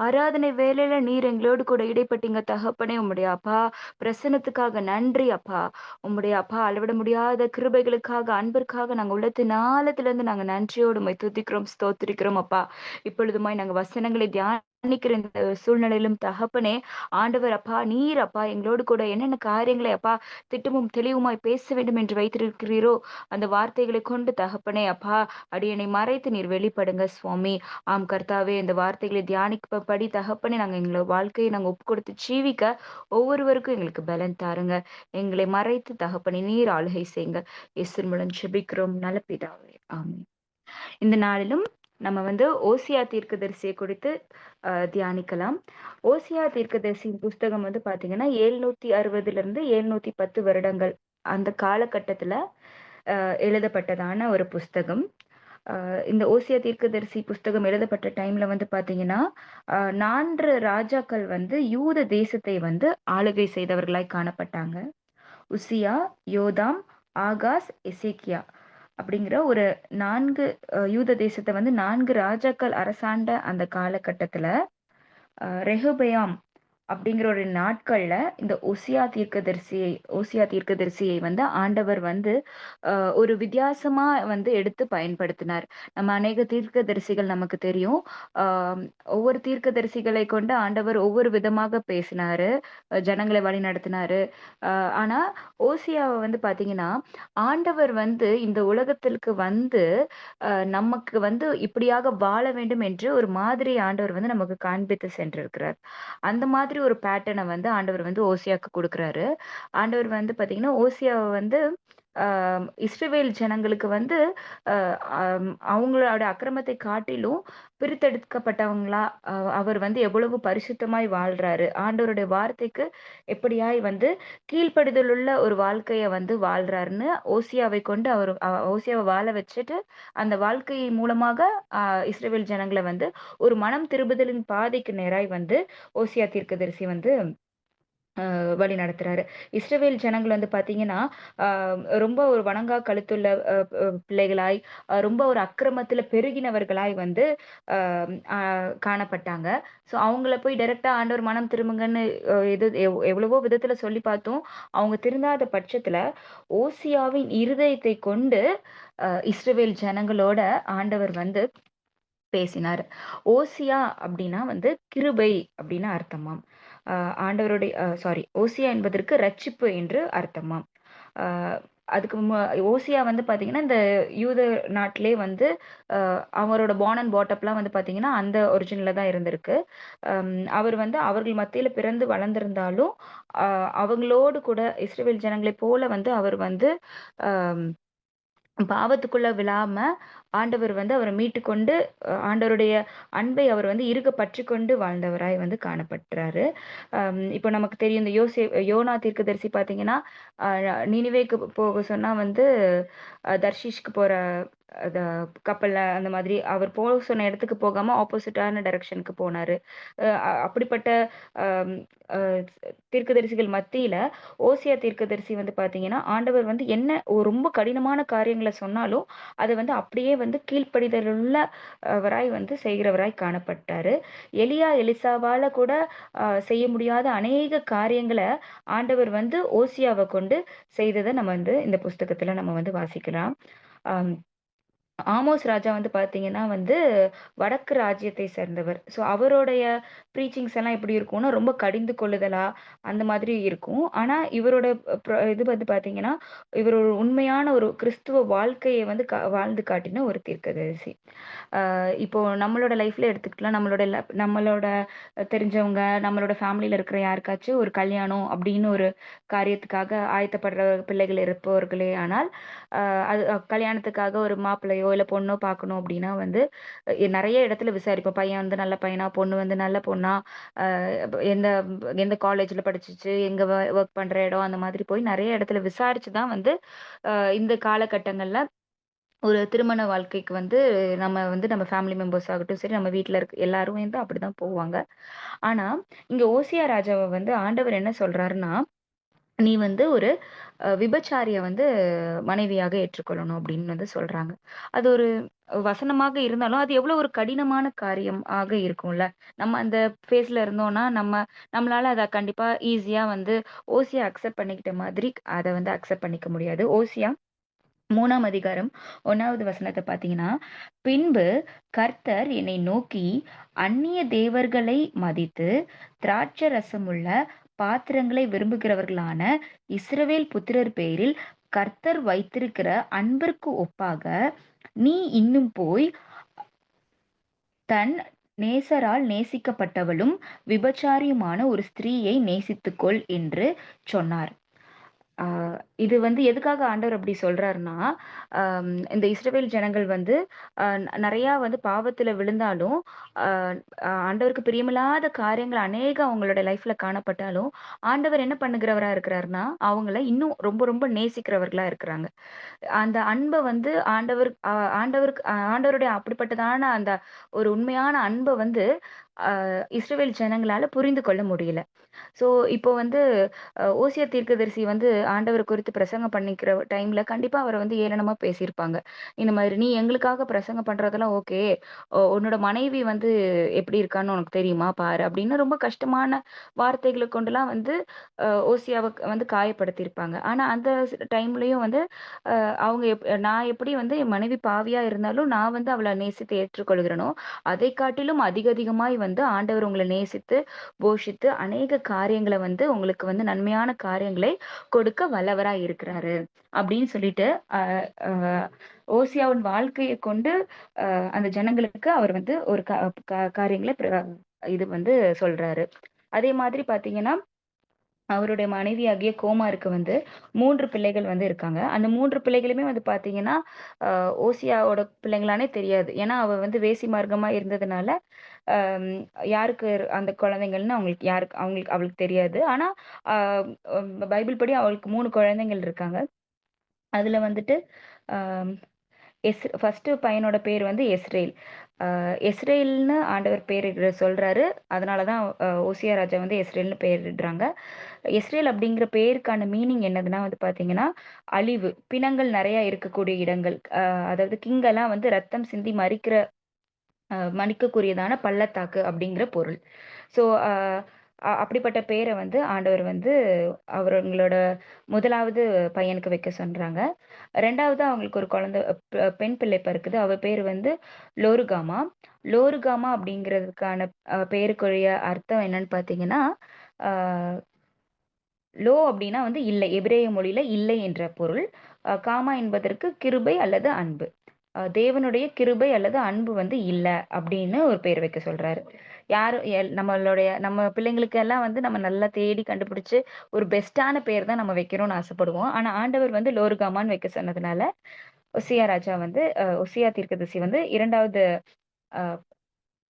[SPEAKER 2] ஆராதனை வேலையில நீர் எங்களோடு கூட இடைப்பட்டீங்க தகப்பனே. உம்முடைய அப்பா பிரசன்னத்துக்காக நன்றி அப்பா. உம்முடைய அப்பா அளவிட முடியாத கிருபைகளுக்காக அன்பிற்காக நாங்க உள்ளத்தின் ஆழத்திலிருந்து நாங்க நன்றியோடு உம்மை துதிக்கிறோம் ஸ்தோத்திரிக்கிறோம் அப்பா. இப்பொழுதுமாய் நாங்க வசனங்களை தியானிக்கிற இந்த சூழ்நிலையிலும் தகப்பனே ஆண்டவர் அப்பா நீர் அப்பா எங்களோடு கூட என்னென்ன காரியங்களை அப்பா திட்டமும் தெளிவுமாய் பேச வேண்டும் என்று வைத்திருக்கிறீரோ அந்த வார்த்தைகளை கொண்டு தகப்பனே அப்பா அடியனை மறைத்து நீர் வெளிப்படுங்க சுவாமி. ஆம் கர்த்தாவே, இந்த வார்த்தைகளை தியானிப்படி தகப்பனே நாங்க எங்களோட வாழ்க்கையை நாங்க ஒப்பு கொடுத்து ஜீவிக்க ஒவ்வொருவருக்கும் எங்களுக்கு பலன் தாருங்க. எங்களை மறைத்து தகப்பனே நீர் ஆளுகை செய்யுங்க. இயேசுவின் மூலம் ஜெபிக்கிறோம் நல்ல பிதாவே, ஆமென். இந்த நாளிலும் நம்ம ஓசியா தீர்க்கதரிசியை குறித்து தியானிக்கலாம். ஓசியா தீர்க்கதரிசியின் புஸ்தகம் பாத்தீங்கன்னா 760 710 வருடங்கள் அந்த காலகட்டத்துல எழுதப்பட்டதான ஒரு புஸ்தகம். இந்த ஓசியா தீர்க்கதரிசி புஸ்தகம் எழுதப்பட்ட டைம்ல பாத்தீங்கன்னா 4 ராஜாக்கள் யூத தேசத்தை ஆளுகை செய்தவர்களாய் காணப்பட்டாங்க. உசியா, யோதாம், ஆகாஸ், எசேக்கியா அப்படிங்கிற ஒரு 4 யூத தேசத்தை 4 ராஜாக்கள் அரசாண்ட அந்த காலகட்டத்துல ரெஹோபெயாம் அப்படிங்கிற ஒரு நாட்கள்ல இந்த ஓசியா தீர்க்கதரிசியை ஆண்டவர் ஒரு வித்தியாசமா எடுத்து பயன்படுத்தினார். நம்ம அநேக தீர்க்கதரிசிகள் நமக்கு தெரியும். ஒவ்வொரு தீர்க்கதரிசிகளை கொண்டு ஆண்டவர் ஒவ்வொரு விதமாக பேசினாரு, ஜனங்களை வழி நடத்தினாரு. ஆனா ஓசியாவை பாத்தீங்கன்னா ஆண்டவர் இந்த உலகத்திற்கு நமக்கு இப்படியாக வாழ வேண்டும் என்று ஒரு மாதிரி ஆண்டவர் நமக்கு காண்பித்து சென்றிருக்கிறார். அந்த மாதிரி ஒரு பேட்டர்னை ஆண்டவர் ஓசியாக்கு கொடுக்குறாரு. ஆண்டவர் பாத்தீங்கன்னா ஓசியாவை இஸ்ரவேல் ஜனங்களுக்கு அவங்களோட அக்கிரமத்தை காட்டிலும் பிரித்தெடுக்கப்பட்டவங்களா அவர் எவ்வளவு பரிசுத்தமாய் வாழ்றாரு, ஆண்டவருடைய வார்த்தைக்கு எப்படியாய் கீழ்ப்படிதல் உள்ள ஒரு வாழ்க்கைய வாழ்றாருன்னு ஓசியாவை கொண்டு அவர் ஓசியாவை வாழ வச்சுட்டு அந்த வாழ்க்கை மூலமாக இஸ்ரவேல் ஜனங்களை ஒரு மனம் திரும்புதலின் பாதைக்கு நேராய் ஓசியா தீர்க்கதரிசி வழி நடத்துறாரு. இஸ்ரவேல் ஜனங்கள் பாத்தீங்கன்னா ரொம்ப ஒரு வணங்கா கழுத்துள்ள பிள்ளைகளாய், ரொம்ப ஒரு அக்கிரமத்துல பெருகினவர்களாய் காணப்பட்டாங்க. ஸோ அவங்கள போய் டைரக்டா ஆண்டவர் மனம் திரும்புங்கன்னு எவ்வளவோ விதத்துல சொல்லி பார்த்தோம். அவங்க திருந்தாத பட்சத்துல ஓசியாவின் இருதயத்தை கொண்டு இஸ்ரவேல் ஜனங்களோட ஆண்டவர் பேசினார். ஓசியா அப்படின்னா கிருபை அப்படின்னு அர்த்தமாம். ஆண்டவருடைய ஓசியா என்பதற்கு ரட்சிப்பு என்று அர்த்தமாம். அதுக்கு ஓசியா வந்து பாத்தீங்கன்னா இந்த யூத நாட்டிலே வந்து அவரோட பார்ன் அண்ட் பாட்டப்லாம் வந்து பாத்தீங்கன்னா அந்த ஒரிஜினல்ல தான் இருந்திருக்கு. அவர் வந்து அவர்கள் மத்தியில பிறந்து வளர்ந்திருந்தாலும் அவங்களோடு கூட இஸ்ரவேல் ஜனங்களைப் போல வந்து அவர் வந்து ஆம், பாவத்துக்குள்ள விழாம ஆண்டவர் வந்து அவரை மீட்டுக்கொண்டு ஆண்டவருடைய அன்பை அவர் வந்து இறுக பற்றிக்கொண்டு வாழ்ந்தவராய் வந்து காணப்பட்டாரு. இப்போ நமக்கு தெரியும் இந்த யோனா தீர்க்கதரிசி பார்த்தீங்கன்னா நினிவேக்கு போக சொன்னா வந்து தர்ஷீஷ்க்கு போற அத கப்பல்ல அந்த மாதிரி அவர் போக சொன்ன இடத்துக்கு போகாம ஆப்போசிட்டான டைரக்ஷனுக்கு போனாரு. அப்படிப்பட்ட ஆம், அஹ், தீர்க்கதரிசிகள் மத்தியில ஓசியா தீர்க்கதரிசி வந்து பாத்தீங்கன்னா ஆண்டவர் வந்து என்ன ரொம்ப கடினமான காரியங்களை சொன்னாலும் அதை வந்து அப்படியே வந்து கீழ்ப்படிதலுள்ள வராய் வந்து செய்கிறவராய் காணப்பட்டாரு. எலியா எலிசாவால கூட செய்ய முடியாத அநேக காரியங்களை ஆண்டவர் வந்து ஓசியாவை கொண்டு செய்ததை நம்ம வந்து இந்த புஸ்தகத்துல நம்ம வந்து வாசிக்கலாம். ஆம், ஆமோஸ் ராஜா வந்து பார்த்தீங்கன்னா வந்து வடக்கு ராஜ்யத்தை சேர்ந்தவர். ஸோ அவருடைய ப்ரீச்சிங்ஸ் எல்லாம் எப்படி இருக்கும்னா, ரொம்ப கடிந்து கொள்ளுதலா அந்த மாதிரி இருக்கும். ஆனா இவரோட இது வந்து பார்த்தீங்கன்னா, இவர் ஒரு உண்மையான ஒரு கிறிஸ்துவ வாழ்க்கையை வந்து வாழ்ந்து காட்டின ஒரு தீர்க்கதரிசி. இப்போ நம்மளோட லைஃப்ல எடுத்துக்கிட்டலாம், நம்மளோட தெரிஞ்சவங்க, நம்மளோட ஃபேமிலில இருக்கிற யாருக்காச்சும் ஒரு கல்யாணம் அப்படின்னு ஒரு காரியத்துக்காக ஆயத்தப்படுற பிள்ளைகள் இருப்பவர்களே ஆனால், அது கல்யாணத்துக்காக ஒரு மாப்பிள்ளையோ இல்ல பொண்ணோ பார்க்கணும் அப்படின்னா வந்து நிறைய இடத்துல விசாரிப்போம். பையன் வந்து நல்ல பையனா, பொண்ணு வந்து நல்ல பொண்ணா, எந்த எந்த காலேஜ்ல படிச்சுச்சு, எங்க ஒர்க் பண்ற இடம், அந்த மாதிரி போய் நிறைய இடத்துல விசாரிச்சு தான் வந்து இந்த காலகட்டங்கள்ல ஒரு திருமண வாழ்க்கைக்கு வந்து நம்ம ஃபேமிலி மெம்பர்ஸ் ஆகட்டும் சரி, நம்ம வீட்ல இருக்க எல்லாரும் வந்து அப்படிதான் போவாங்க. ஆனா இங்க ஓசியா ராஜாவை வந்து ஆண்டவர் என்ன சொல்றாருன்னா, நீ வந்து ஒரு விபச்சாரிய வந்து மனைவியாக ஏற்றுக்கொள்ளணும் அப்படின்னு வந்து சொல்றாங்க. அது ஒரு வசனமாக இருந்தாலும், அது எவ்வளவு ஒரு கடினமான காரியம் ஆக இருக்கும்ல. நம்ம அந்த ஃபேஸ்ல இருந்தோம்னா, நம்மளால அத கண்டிப்பா ஈஸியா வந்து ஓசியா அக்செப்ட் பண்ணிக்கிட்ட மாதிரி அத வந்து அக்செப்ட் பண்ணிக்க முடியாது. ஓசியா 3ஆம் அதிகாரம் 1வது வசனத்த பார்த்தீங்கன்னா, பின்பு கர்த்தர் என்னை நோக்கி, அந்நிய தேவர்களை மதித்து திராட்சரசமுள்ள பாத்திரங்களை விரும்புகிறவர்களான இஸ்ரவேல் புத்திரர் பேரில் கர்த்தர் வைத்திருக்கிற அன்பிற்கு ஒப்பாக நீ இன்னும் போய் தன் நேசரால் நேசிக்கப்பட்டவளும் விபச்சாரியுமான ஒரு ஸ்திரீயை நேசித்துக்கொள் என்று சொன்னார். இது வந்து எதுக்காக ஆண்டவர் அப்படி சொல்றாருன்னா, இந்த இஸ்ரவேல் ஜனங்கள் வந்து நெறையா வந்து பாவத்துல விழுந்தாலும், அ ஆண்டவருக்கு பிரியமில்லாத காரியங்கள் அநேகம் அவங்களோட லைஃப்ல காணப்பட்டாலும், ஆண்டவர் என்ன பண்ணுகிறவரா இருக்கிறாருன்னா, அவங்கள இன்னும் ரொம்ப ரொம்ப நேசிக்கிறவர்களா இருக்கிறாங்க. அந்த அன்ப வந்து ஆண்டவருடைய அப்படிப்பட்டதான அந்த ஒரு உண்மையான அன்ப வந்து இஸ்ரவேல் ஜனங்களால புரிந்து கொள்ள முடியல. ஸோ இப்போ வந்து ஓசியா தீர்க்கதரிசி வந்து ஆண்டவர குறித்து பிரசங்கம் பண்ணிக்கிற டைம்ல கண்டிப்பா அவர வந்து ஏளனமா பேசியிருப்பாங்க. இந்த மாதிரி, "நீ எங்களுக்காக பிரசங்கம் பண்றதெல்லாம் ஓகே. உன்னோட மனைவி வந்து எப்படி இருக்கான்னு உனக்கு தெரியுமா பாரு" அப்படின்னு ரொம்ப கஷ்டமான வார்த்தைகள கொண்டுலாம் வந்து ஓசியாவ வந்து காயப்படுத்தியிருப்பாங்க. ஆனா அந்த டைம்லயும் வந்து அவங்க நான் எப்படி வந்து என் மனைவி பாவியா இருந்தாலும் நான் வந்து அவள நேசித்து ஏற்றுக்கொள்கிறேனோ, அதைக் காட்டிலும் அதிக அதிகமாய் வந்து ஆண்டவர் உங்கள நேசித்து, போஷித்து அநேக காரியங்கள வந்து உங்களுக்கு வந்து நன்மையான காரியங்களை கொடுக்க வல்லவராய் இருக்கிறாரு. அப்படின்னு சொல்லிட்டு அ அ ஓசியாவின் வாழ்க்கையைக் கொண்டு அந்த ஜனங்களுக்கு அவர் வந்து ஒரு காரியங்கள இது வந்து சொல்றாரு. அதே மாதிரி பார்த்தீங்கன்னா, அவருடைய மனைவியாகிய கோமாருக்கு வந்து 3 பிள்ளைகள் வந்து இருக்காங்க. அந்த 3 பிள்ளைகளுமே வந்து பார்த்தீங்கன்னா, அ ஓசியாவோட பிள்ளைங்களான்னே தெரியாது. ஏன்னா, அவ வந்து வேசி மார்க்கமா இருந்ததுனால, அம் யாருக்கு அந்த குழந்தைங்கள்ன்னு அவளுக்கு தெரியாது. ஆனா, அ பைபிள் படி அவளுக்கு 3 குழந்தைகள் இருக்காங்க. அதுல வந்துட்டு, அ ஃபர்ஸ்ட்டு பையனோட பேர் வந்து எஸ்ரேல். எஸ்ரேல்னு ஆண்டவர் பேரிட சொல்றாரு. அதனால தான் ஓசியா ராஜா வந்து எஸ்ரேல்னு பெயரிடுறாங்க. எஸ்ரேல் அப்படிங்கிற பேருக்கான மீனிங் என்னதுன்னா வந்து பார்த்தீங்கன்னா, அழிவு. பிணங்கள் நெறைய இருக்கக்கூடிய இடங்கள். அதாவது கிங்கெல்லாம் வந்து ரத்தம் சிந்தி மன்னிக்கக்கூடியதான பள்ளத்தாக்கு அப்படிங்கிற பொருள். ஸோ அ அ அப்படிப்பட்ட பேர வந்து ஆண்டவர் வந்து அவங்களோட 1வது பையனுக்கு வைக்க சொல்றாங்க. 2வது அவங்களுக்கு ஒரு குழந்தை பெண் பிள்ளை பிறக்குது. அவ பேரு வந்து லோருகாமா. லோருகாமா அப்படிங்கிறதுக்கான பேருக்குரிய அர்த்தம் என்னன்னு பார்த்தீங்கன்னா, அ லோ அப்படின்னா வந்து இல்லை, எபிரேய மொழியில இல்லை என்ற பொருள். காமா என்பதற்கு கிருபை அல்லது அன்பு. தேவனுடைய கிருபை அல்லது அன்பு வந்து இல்ல அப்படின்னு ஒரு பேர் வைக்க சொல்றாரு. யாரும் நம்மளுடைய நம்ம பிள்ளைங்களுக்கு எல்லாம் வந்து நம்ம நல்லா தேடி கண்டுபிடிச்சு ஒரு பெஸ்ட்டான பேர் தான் நம்ம வைக்கணும்னு ஆசைப்படுவோம். ஆனா ஆண்டவர் வந்து லோருகாமான்னு வைக்க சொன்னதுனால, ஒசியா ராஜா வந்து ஒசியா தீர்க்கதரிசி வந்து 2வது அ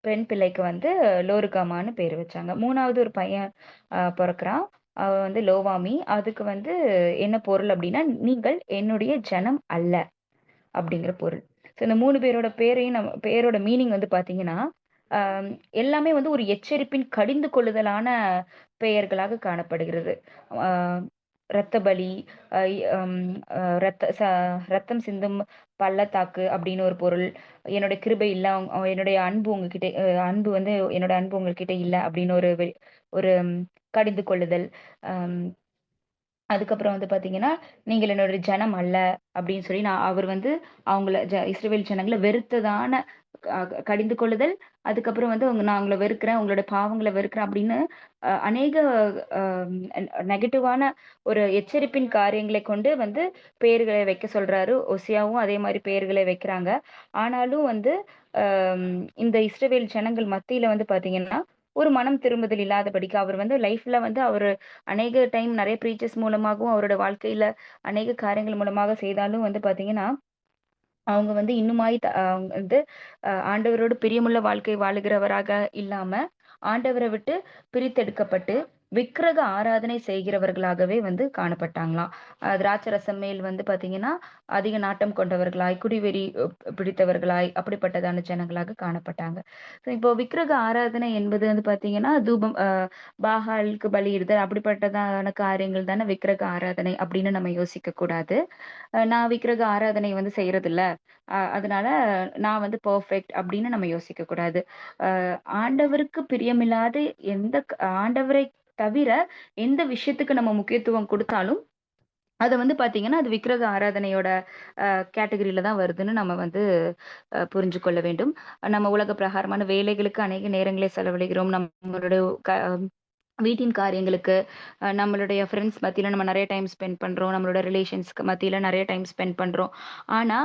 [SPEAKER 2] பெண் பிள்ளைக்கு வந்து லோருகாமான்னு பேர் வச்சாங்க. 3வது ஒரு பையன் பொறக்குறான். அவன் வந்து லோவாமி. அதுக்கு வந்து என்ன பொருள் அப்டின்னா, "நீங்கள் என்னுடைய ஜனம் அல்ல" அப்படிங்கிற பொருள். ஸோ இந்த 3 பேரோட பேரையும் பேரோட மீனிங் வந்து பார்த்தீங்கன்னா, அ எல்லாமே வந்து ஒரு எச்சரிப்பின் கடிந்து கொள்ளுதலான பெயர்களாக காணப்படுகிறது. அ இரத்த பலி, அ அம் அ ரத்த ச ரத்தம் சிந்தும் பள்ளத்தாக்கு அப்படின்னு ஒரு பொருள். என்னுடைய கிருபை இல்ல, என்னுடைய அன்பு உங்ககிட்ட அன்பு வந்து என்னோட அன்பு உங்ககிட்ட இல்ல அப்படின்னு ஒரு கடிந்து கொள்ளுதல். அம் அதுக்கப்புறம் வந்து பார்த்தீங்கன்னா, "நீங்கள் என்னோட ஜனம் அல்ல" அப்படின்னு சொல்லி அவர் வந்து அவங்கள இஸ்ரவேல் ஜனங்கள வெறுத்ததான கடிந்து கொள்ளுதல். அதுக்கப்புறம் வந்து "நான் உங்கள வெறுக்கிறேன். உங்களோட பாவங்கள வெறுக்கிறேன்" அப்படின்னு அநேக அ நெகட்டிவான ஒரு எச்சரிப்பின் காரியங்களை கொண்டு வந்து பெயர்களை வைக்க சொல்றாரு. ஓசியாவும் அதே மாரி பெயர்களை வைக்கிறாங்க. ஆனாலும் வந்து இந்த இஸ்ரவேல் ஜனங்கள் மத்தியில வந்து பார்த்தீங்கன்னா, ஒரு மனம் திரும்புதல் இல்லாதபடிக்கு அவர் வந்து லைஃப்ல வந்து அவரு அநேக டைம் நெறைய ப்ரீச்சர்ஸ் மூலமாகவும், அவரோட வாழ்க்கையில அநேக காரியங்கள் மூலமாக செய்தாலும் வந்து பார்த்தீங்கன்னா, அவங்க வந்து இன்னுமாய் அவங்க வந்து ஆண்டவரோடு பிரியமுள்ள வாழ்க்கை வாழுகிறவராக இல்லாம, ஆண்டவர விட்டு பிரித்தெடுக்கப்பட்டு, விக்கிரக ஆராதனை செய்கிறவர்களாகவே வந்து காணப்பட்டாங்களாம். திராட்சரசம் மேல் வந்து பார்த்தீங்கன்னா, அதிக நாட்டம் கொண்டவர்களாய், குடிவெறி பிடித்தவர்களாய், அப்படிப்பட்டதான ஜனங்களாக காணப்பட்டாங்க. ஸோ இப்போ விக்கிரக ஆராதனை என்பது வந்து பார்த்தீங்கன்னா, தூபம் பாகாலுக்கு பலியிடுதல் அப்படிப்பட்டதான காரியங்கள் தானே விக்கிரக ஆராதனை அப்படின்னு நம்ம யோசிக்கக் கூடாது. நான் விக்கிரக ஆராதனை வந்து செய்றதில்ல. அதனால நான் வந்து பெர்ஃபெக்ட் அப்படின்னு நம்ம யோசிக்கக் கூடாது. அ ஆண்டவருக்கு பிரியமில்லாத ஆண்டவரை தவிர எந்த விஷயத்துக்கு நம்ம முக்கியத்துவம் குடுத்தாலும், அத வந்து பாத்தீங்கன்னா, அது விக்கிரக ஆராதனையோட கேட்டகரில தான் வருதுன்னு நம்ம வந்து புரிஞ்சு கொள்ள வேண்டும். நம்ம உலக பிரகாரமான வேலைகளுக்கு அநேக நேரங்களை செலவழிக்கிறோம். நம்மளுடைய க வீட்டின் காரியங்களுக்கு, நம்மளுடைய ஃப்ரெண்ட்ஸ் மத்தியில நம்ம நெறைய டைம் ஸ்பெண்ட் பண்றோம். நம்மளோட ரிலேஷன்ஸ்க்கு மத்தியில நெறைய டைம் ஸ்பெண்ட் பண்றோம். ஆனா,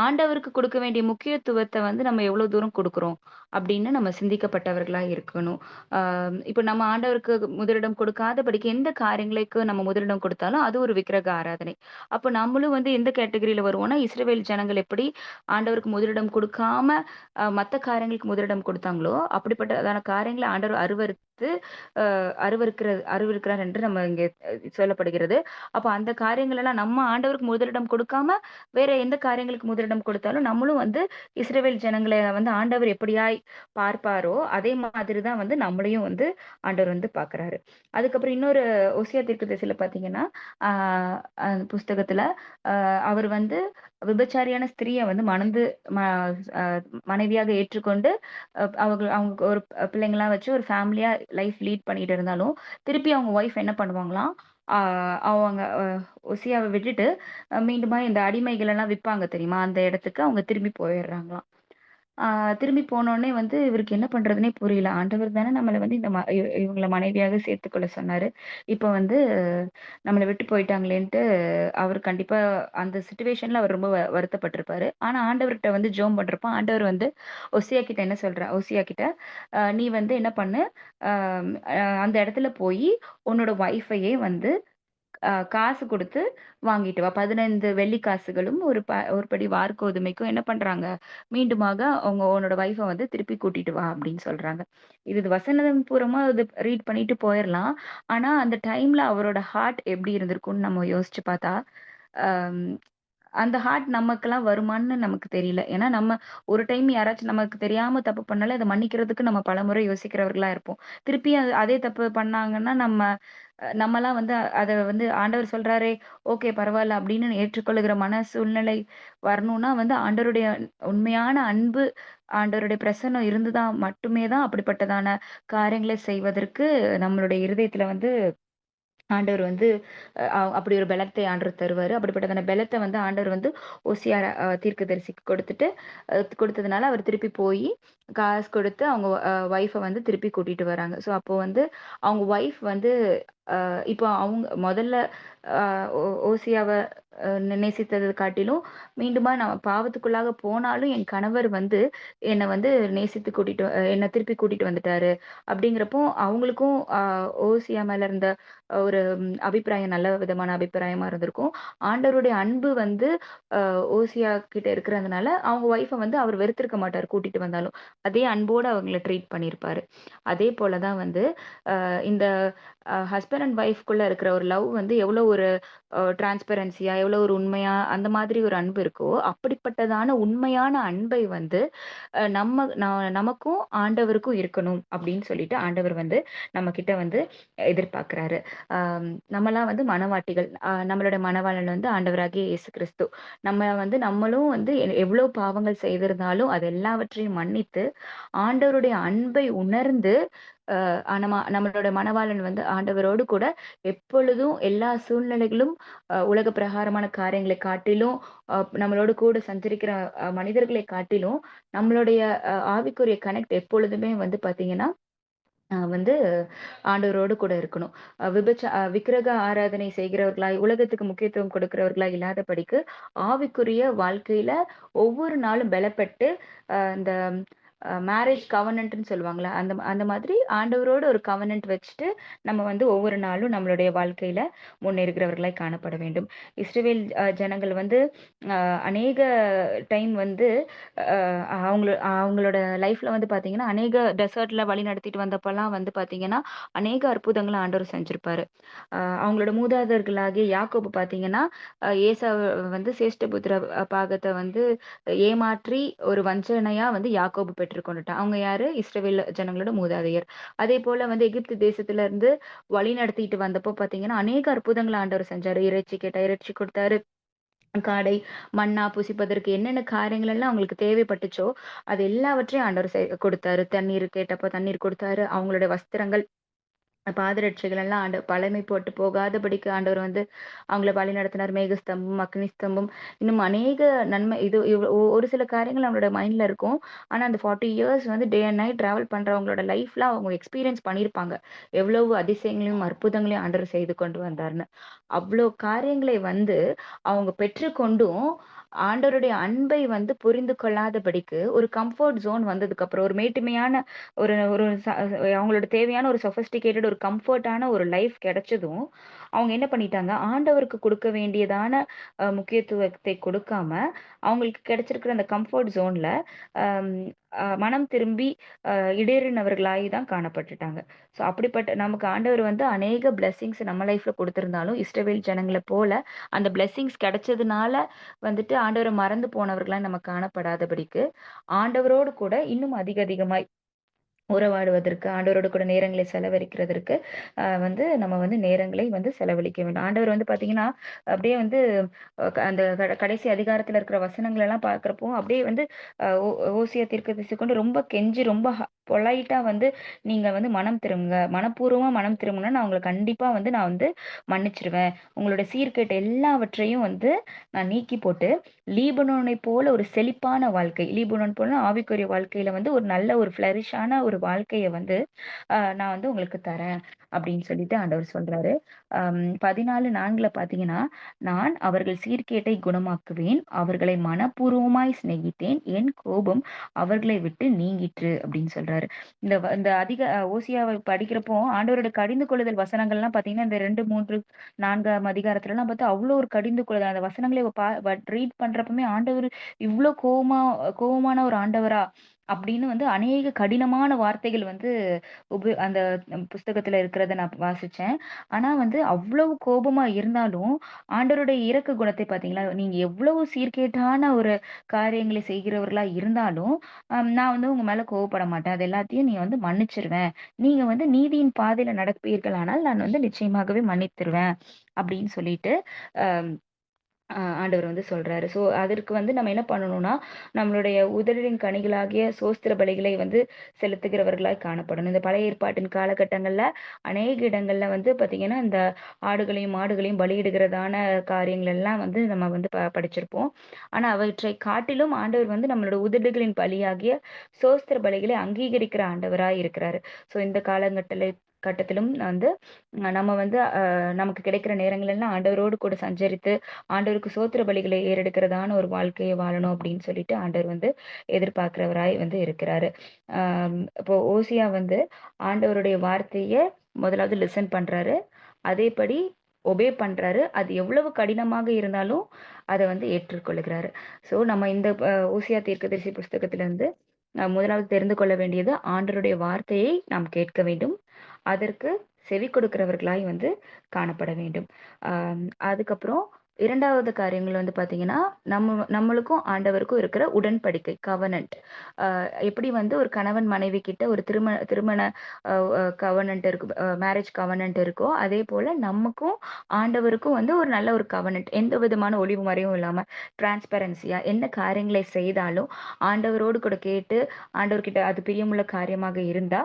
[SPEAKER 2] ஆண்டவருக்கு குடுக்க வேண்டிய முக்கியத்துவத்த வந்து நம்ம எவ்வளோ தூரம் குடுக்குறோம்? அப்படின்னு நம்ம சிந்திக்கப்பட்டவர்களா இருக்கணும். அ இப்ப நம்ம ஆண்டவருக்கு முதலிடம் கொடுக்காதபடிக்கு எந்த காரியங்களுக்கு நம்ம முதலிடம் கொடுத்தாலும், அது ஒரு விக்கிரக ஆராதனை. அப்ப நம்மளும் வந்து எந்த கேட்டகரியில வருவோம்னா, இஸ்ரவேல் ஜனங்கள் எப்படி ஆண்டவருக்கு முதலிடம் குடுக்காம, மத்த காரியங்களுக்கு முதலிடம் குடுத்தாங்களோ, அப்படிப்பட்டதான காரியங்கள ஆண்டவர் அருவருக்கிறார் என்று நம்ம இங்கே சொல்லப்படுகிறது. அப்ப அந்த காரியங்கள் எல்லாம் நம்ம ஆண்டவருக்கு முதலிடம் கொடுக்காம, வேற எந்த காரியங்களுக்கு முதலிடம் கொடுத்தாலும், நம்மளும் வந்து இஸ்ரவேல் ஜனங்கள வந்து ஆண்டவர் எப்படியாய் பார்ப்பாரோ, அதே மாதிரி தான் வந்து நம்மளையும் வந்து ஆண்டவர் வந்து பார்க்கிறாரு. அதுக்கப்புறம் இன்னொரு ஓசியா தீர்க்கதரிசில பார்த்தீங்கன்னா, ஆ அந்த புஸ்தகத்துல அவர் வந்து விபச்சாரியான ஸ்திரிய வந்து மணந்து ம அ மனைவியாக ஏற்றுக்கொண்டு, அவங்க ஒரு பிள்ளைங்கலாம் வச்சு ஒரு ஃபேமிலியா லைஃப் லீட் பண்ணிட்டு இருந்தாலும், திருப்பி அவங்க ஒய்ஃப் என்ன பண்ணுவாங்களாம், ஆ அவங்க ஒசியாவ விட்டுட்டு மீண்டுமா இந்த அடிமைகள் எல்லாம் விப்பாங்க தெரியுமா? அந்த இடத்துக்கு அவங்க திரும்பி போயிர்றாங்களாம். ஆ திரும்பி போனோனே வந்து இவருக்கு என்ன பண்றதுன்னே புரியல. ஆண்டவர் தானே நம்மள வந்து இந்த இவங்கள மனைவியாக சேர்த்துக்கொள்ள சொன்னாரு. இப்ப வந்து நம்மள விட்டு போயிட்டாங்களேன்ட்டு அவரு கண்டிப்பா அந்த சிச்சுவேஷன்ல அவர் ரொம்ப வருத்தப்பட்டுருப்பாரு. ஆனா ஆண்டவர்ட்ட வந்து ஜெபம் பண்றப்போ, ஆண்டவர் வந்து ஓசியா கிட்ட "நீ வந்து என்ன பண்ணு, அ அந்த இடத்துல போயி உன்னோட ஒய்ஃபையே வந்து காசு குடுத்து வாங்கிட்டு வா. 15 வெள்ளி காசுகளும், ஒரு படி வாற்கோதுமைக்கும் என்ன பண்றாங்க, மீண்டுமாக உன்னோட ஒய்ஃப வந்து திருப்பி கூட்டிட்டு வா அப்படின்னு சொல்றாங்க. இது வசனம் பூரமா இது ரீட் பண்ணிட்டு போயிரலாம். ஆனா, அந்த டைம்ல அவரோட ஹார்ட் எப்படி இருந்திருக்கும்னு நம்ம யோசிச்சு பார்த்தா, அம் அந்த ஹார்ட் நமக்கெல்லாம் வருமான்னு நமக்கு தெரியல. ஏன்னா, நம்ம ஒரு டைம் யாராச்சும் நமக்கு தெரியாம தப்பு பண்ணாலே, அத மன்னிக்கிறதுக்கு நம்ம பலமுறை யோசிக்கிறவர்களா இருப்போம். திருப்பி அதே தப்பு பண்ணாங்கன்னா, நம்மலாம் வந்து அத வந்து ஆண்டவர் சொல்றாரே, ஓகே பரவால்ல அப்படின்னு ஏற்றுக்கொள்ளுகிற சூழ்நிலை வரணும்னா வந்து ஆண்டவருடைய உண்மையான அன்பு, ஆண்டவருடைய பிரசன்னம் மட்டுமே தான் அப்படிப்பட்டதான காரியங்களை செய்வதற்கு நம்மளுடைய இருதயத்துல வந்து ஆண்டவர் வந்து அப்படி ஒரு பலத்தை ஆண்டவர் தருவாரு. அப்படிப்பட்டதான பலத்தை வந்து ஆண்டவர் வந்து ஓசியா தீர்க்கதரிசிக்கு கொடுத்ததுனால அவர் திருப்பி போய் காசு கொடுத்து அவங்க ஒய்ஃபை வந்து திருப்பி கூட்டிட்டு வராங்க. ஸோ அப்போ வந்து அவங்க ஒய்ஃப் வந்து இப்போ அவங்க முதல்ல ஓசியாவை நேசித்ததை காட்டிலும் மீண்டுமா நான் பாவத்துக்குள்ளாக போனாலும் என் கணவர் வந்து என்னை வந்து நேசித்து என்னை திருப்பி கூட்டிட்டு வந்துட்டாரு அப்படிங்கிறப்போ அவங்களுக்கும் ஓசியா மேல இருந்த ஒரு அபிப்பிராயம் நல்ல விதமான அபிப்பிராயமா இருந்திருக்கும். ஆண்டவருடைய அன்பு வந்து ஓசியா கிட்ட இருக்கிறதுனால அவங்க ஒய்ஃபை வந்து அவர் வெறுத்திருக்க மாட்டார் கூட்டிட்டு வந்தாலும். அதே அன்போட அவங்கள ட்ரீட் பண்ணியிருப்பாரு. அதே போல தான் வந்து இந்த ஹஸ்பண்ட் அண்ட் ஒய்ஃப்குள்ள இருக்கிற ஒரு லவ் வந்து எவ்வளோ ஒரு டிரான்ஸ்பரன்சியா, எவ்வளோ ஒரு உண்மையா அந்த மாதிரி ஒரு அன்பு இருக்கோ, அப்படிப்பட்டதான உண்மையான அன்பை வந்து நமக்கும் ஆண்டவருக்கும் இருக்கணும் அப்படின்னு சொல்லிட்டு ஆண்டவர் வந்து நம்ம கிட்ட வந்து எதிர்பார்க்கிறாரு. நம்மலாம் வந்து மனவாட்டிகள். நம்மளோட மணவாளன் வந்து ஆண்டவராகிய இயேசு கிறிஸ்து. நம்மளும் வந்து எவ்வளோ பாவங்கள் செய்திருந்தாலும் அது எல்லாவற்றையும் மன்னித்து ஆண்டவருடைய அன்பை உணர்ந்து நம்மளோட மணவாளன் வந்து ஆண்டவரோடு கூட எப்பொழுதும் எல்லா சூழ்நிலைகளும் உலக பிரகாரமான காரியங்களை காட்டிலும் நம்மளோடு கூட சஞ்சரிக்கிற மனிதர்களை காட்டிலும் நம்மளுடைய ஆவிக்குரிய கனெக்ட் எப்பொழுதுமே வந்து பாத்தீங்கன்னா வந்து ஆண்டவரோடு கூட இருக்கணும். விக்கிரக ஆராதனை செய்கிறவர்களாய் உலகத்துக்கு முக்கியத்துவம் கொடுக்கிறவர்களாய் இல்லாதபடிக்கு ஆவிக்குரிய வாழ்க்கையில ஒவ்வொரு நாளும் பலப்பட்டு இந்த மேரேஜ் கவனன்ட்ன்னு சொல்லுவாங்கல்ல அந்த அந்த மாதிரி ஆண்டவரோட ஒரு கவனன்ட் வச்சுட்டு நம்ம வந்து ஒவ்வொரு நாளும் நம்மளுடைய வாழ்க்கையில முன்னேறுகிறவர்களாய் காணப்பட வேண்டும். இஸ்ரவேல் ஜனங்கள் வந்து அநேக டைம் வந்து அவங்களோட லைஃப்ல வந்து பாத்தீங்கன்னா அநேக டெசர்ட்ல வழி நடத்திட்டு வந்தப்பெல்லாம் வந்து பாத்தீங்கன்னா அநேக அற்புதங்களை ஆண்டவர் செஞ்சிருப்பாரு. அவங்களோட மூதாதையர்களாகிய யாக்கோபு பாத்தீங்கன்னா ஏசாவை வந்து சேஷ்டபுத்திர பாகத்தை வந்து ஏமாற்றி ஒரு வஞ்சனையா வந்து யாக்கோபு பெற்றுக்கொண்டுட்டான். அவங்க யாரு? இஸ்ரவேல் ஜனங்களோட மூதாதையர். அதே போல வந்து எகிப்து தேசத்துல இருந்து வழி நடத்திட்டு வந்தப்போ பாத்தீங்கன்னா அநேக அற்புதங்களை ஆண்டவர் செஞ்சாரு. இறைச்சி கேட்டா இறைச்சி கொடுத்தாரு. காடை, மன்னா புசிப்பதற்கு என்னென்ன காரியங்கள் எல்லாம் அவங்களுக்கு தேவைப்பட்டுச்சோ அது எல்லாவற்றையும் ஆண்டவர் கொடுத்தாரு. தண்ணீர் கேட்டப்போ தண்ணீர் கொடுத்தாரு. அவங்களோட வஸ்திரங்கள் பாதரட்சைகள் எல்லாம் பழமை போட்டு போகாதபடிக்கு ஆண்டவர் வந்து அவங்கள வழி நடத்தினார். மேகஸ்தம்பம், அக்னி ஸ்தம்பம், இன்னும் அநேக நன்மை. ஒரு சில காரியங்கள் அவங்களோட மைண்ட்ல இருக்கும். ஆனா அந்த 40 இயர்ஸ் வந்து டே அண்ட் நைட் டிராவல் பண்றவங்களோட லைஃப்ல அவங்க எக்ஸ்பீரியன்ஸ் பண்ணியிருப்பாங்க. எவ்வளவு அதிசயங்களையும் அற்புதங்களையும் ஆண்டவர் செய்து கொண்டு வந்தாருன்னு. அவ்வளோ காரியங்களை வந்து அவங்க பெற்றுக்கொண்டும் ஆண்டவருடைய அன்பை வந்து புரிந்து கொள்ளாதபடிக்கு ஒரு கம்ஃபர்ட் ஜோன் வந்ததுக்கு அப்புறம் ஒரு மேட்டுமையான ஒரு ஒரு அவங்களோட தேவையான ஒரு சொஃபஸ்டிகேட்டட் ஒரு கம்ஃபர்ட்டான ஒரு லைஃப் கிடைச்சதும் அவங்க என்ன பண்ணிட்டாங்க ஆண்டவருக்கு கொடுக்க வேண்டியதான முக்கியத்துவத்தை கொடுக்காம அவங்களுக்கு கிடைச்சிருக்கிற அந்த கம்ஃபர்ட் ஜோன்ல மனம் திரும்பி இடேறினவர்களாகி தான் காணப்பட்டுட்டாங்க. ஸோ அப்படிப்பட்ட நமக்கு ஆண்டவர் வந்து அநேக பிளெஸிங்ஸ் நம்ம லைஃப்ல கொடுத்திருந்தாலும் இஸ்ரவேல் ஜனங்களை போல அந்த பிளெஸிங்ஸ் கிடைச்சதுனால வந்துட்டு ஆண்டவரை மறந்து போனவர்களா நம்ம காணப்படாதபடிக்கு ஆண்டவரோடு கூட இன்னும் அதிகமாய் உறவாடுவதற்கு ஆண்டவரோட கூட நேரங்களை செலவழிக்கிறதற்கு வந்து நம்ம வந்து நேரங்களை வந்து செலவழிக்க வேண்டும். ஆண்டவர் வந்து பாத்தீங்கன்னா அப்படியே வந்து அந்த கடைசி அதிகாரத்துல இருக்கிற வசனங்கள் எல்லாம் பாக்குறப்போ அப்படியே வந்து ஓசியா தீர்க்கதரிசி கொண்டு ரொம்ப கெஞ்சி ரொம்ப பொலைட்டா வந்து நீங்க வந்து மனம் திரும்புங்க, மனப்பூர்வமா மனம் திரும்புங்கன்னா நான் உங்களை கண்டிப்பா வந்து நான் வந்து மன்னிச்சிருவேன். உங்களோட சீர்கேட்ட எல்லாவற்றையும் வந்து நான் நீக்கி போட்டு லீபனோனை போல ஒரு செழிப்பான வாழ்க்கை, லீபனோன் போல ஆவிக்குரிய வாழ்க்கையில வந்து ஒரு நல்ல ஒரு ஃபிளரிஷான ஒரு வாழ்க்கைய வந்து நான் வந்து உங்களுக்கு தரேன் அப்படின்னு சொல்லிட்டு ஆண்டவர் சொல்றாரு. 14:4 பாத்தீங்கன்னா நான் அவர்கள் சீர்கேட்டை குணமாக்குவேன், அவர்களை மனப்பூர்வமாய் சிநேகித்தேன், என் கோபம் அவர்களை விட்டு நீங்கிற்று அப்படின்னு சொல்றாரு. இந்த அதிக ஓசியாவை படிக்கிறப்போ ஆண்டவரோட கடிந்து கொள்ளுதல் வசனங்கள்லாம் பாத்தீங்கன்னா இந்த 2, 3, 4ஆம் அதிகாரத்துல எல்லாம் பார்த்தா அவ்வளவு ஒரு கடிந்து கொள்ளுதல் அந்த வசனங்களை ரீட் பண்றப்பமே ஆண்டவர் இவ்வளவு கோவமான ஒரு ஆண்டவரா அப்படின்னு வந்து அநேக கடினமான வார்த்தைகள் வந்து அந்த புஸ்தகத்துல இருக்கிறத நான் வாசிச்சேன். ஆனா வந்து அவ்வளவு கோபமா இருந்தாலும் ஆண்டவருடைய இரக்க குணத்தை பாத்தீங்களா? நீங்க எவ்வளவு சீர்கேட்டான ஒரு காரியங்களை செய்கிறவர்களா இருந்தாலும் நான் வந்து உங்க மேல கோவப்பட மாட்டேன். அது எல்லாத்தையும் நீ வந்து மன்னிச்சிருவேன். நீங்க வந்து நீதியின் பாதையில நடப்பீர்களானால் நான் வந்து நிச்சயமாகவே மன்னித்திருவேன் அப்படின்னு சொல்லிட்டு ஆண்டவர் வந்து சொல்றாரு. ஸோ அதற்கு வந்து நம்ம என்ன பண்ணணும்னா, நம்மளுடைய உதடுகளின் கனிகளாகிய சோஸ்திர பலிகளை வந்து செலுத்துகிறவர்களாய் காணப்படணும். இந்த பழைய ஏற்பாட்டின் காலகட்டங்கள்ல அநேக இடங்கள்ல வந்து பார்த்தீங்கன்னா, இந்த ஆடுகளையும், மாடுகளையும் பலியிடுகிறதான காரியங்கள் எல்லாம் வந்து நம்ம வந்து படிச்சிருப்போம். ஆனா அவற்றை காட்டிலும் ஆண்டவர் வந்து நம்மளோட உதடுகளின் பலியாகிய சோஸ்திர பலிகளை அங்கீகரிக்கிற ஆண்டவராய் இருக்கிறாரு. ஸோ இந்த கட்டத்திலும் வந்து நம்ம வந்து நமக்கு கிடைக்கிற நேரங்கள் எல்லாம் ஆண்டவரோடு கூட சஞ்சரித்து ஆண்டவருக்கு சோத்திர பலிகளை ஏறெடுக்கிறதான ஒரு வாழ்க்கையை வாழணும் அப்படின்னு சொல்லிட்டு ஆண்டவர் வந்து எதிர்பார்க்கிறவராய் வந்து இருக்கிறாரு. இப்போ ஓசியா வந்து ஆண்டவருடைய வார்த்தையை முதலாவது லிசன் பண்றாரு. அதேபடி ஒபே பண்றாரு. அது எவ்வளவு கடினமாக இருந்தாலும் அதை வந்து ஏற்றுக்கொள்கிறாரு. ஸோ நம்ம இந்த ஓசியா தீர்க்கதரிசி புஸ்தகத்துல இருந்து முதலாவது தெரிந்து கொள்ள வேண்டியது ஆண்டவருடைய வார்த்தையை நாம் கேட்க வேண்டும். அதற்கு செவி கொடுக்கிறவர்களாய் வந்து காணப்பட வேண்டும். அதுக்கப்புறம் 2வது காரியங்கள் வந்து பார்த்தீங்கன்னா, நம்மளுக்கும் ஆண்டவருக்கும் இருக்கிற உடன்படிக்கை கவனன்ட். எப்படி வந்து ஒரு கணவன் மனைவி கிட்ட ஒரு திருமண அ அ கவனன்ட் இருக்கு, மேரேஜ் கவனன்ட் இருக்கோ, அதேபோல நமக்கும் ஆண்டவருக்கும் வந்து ஒரு நல்ல ஒரு கவனன்ட். எந்த விதமான ஒளிவு மறைவும் இல்லாம டிரான்ஸ்பரன்சியா என்ன காரியங்களை செய்தாலும் ஆண்டவரோடு கூட கேட்டு, ஆண்டவர்கிட்ட அது பிரியமுள்ள காரியமாக இருந்தா,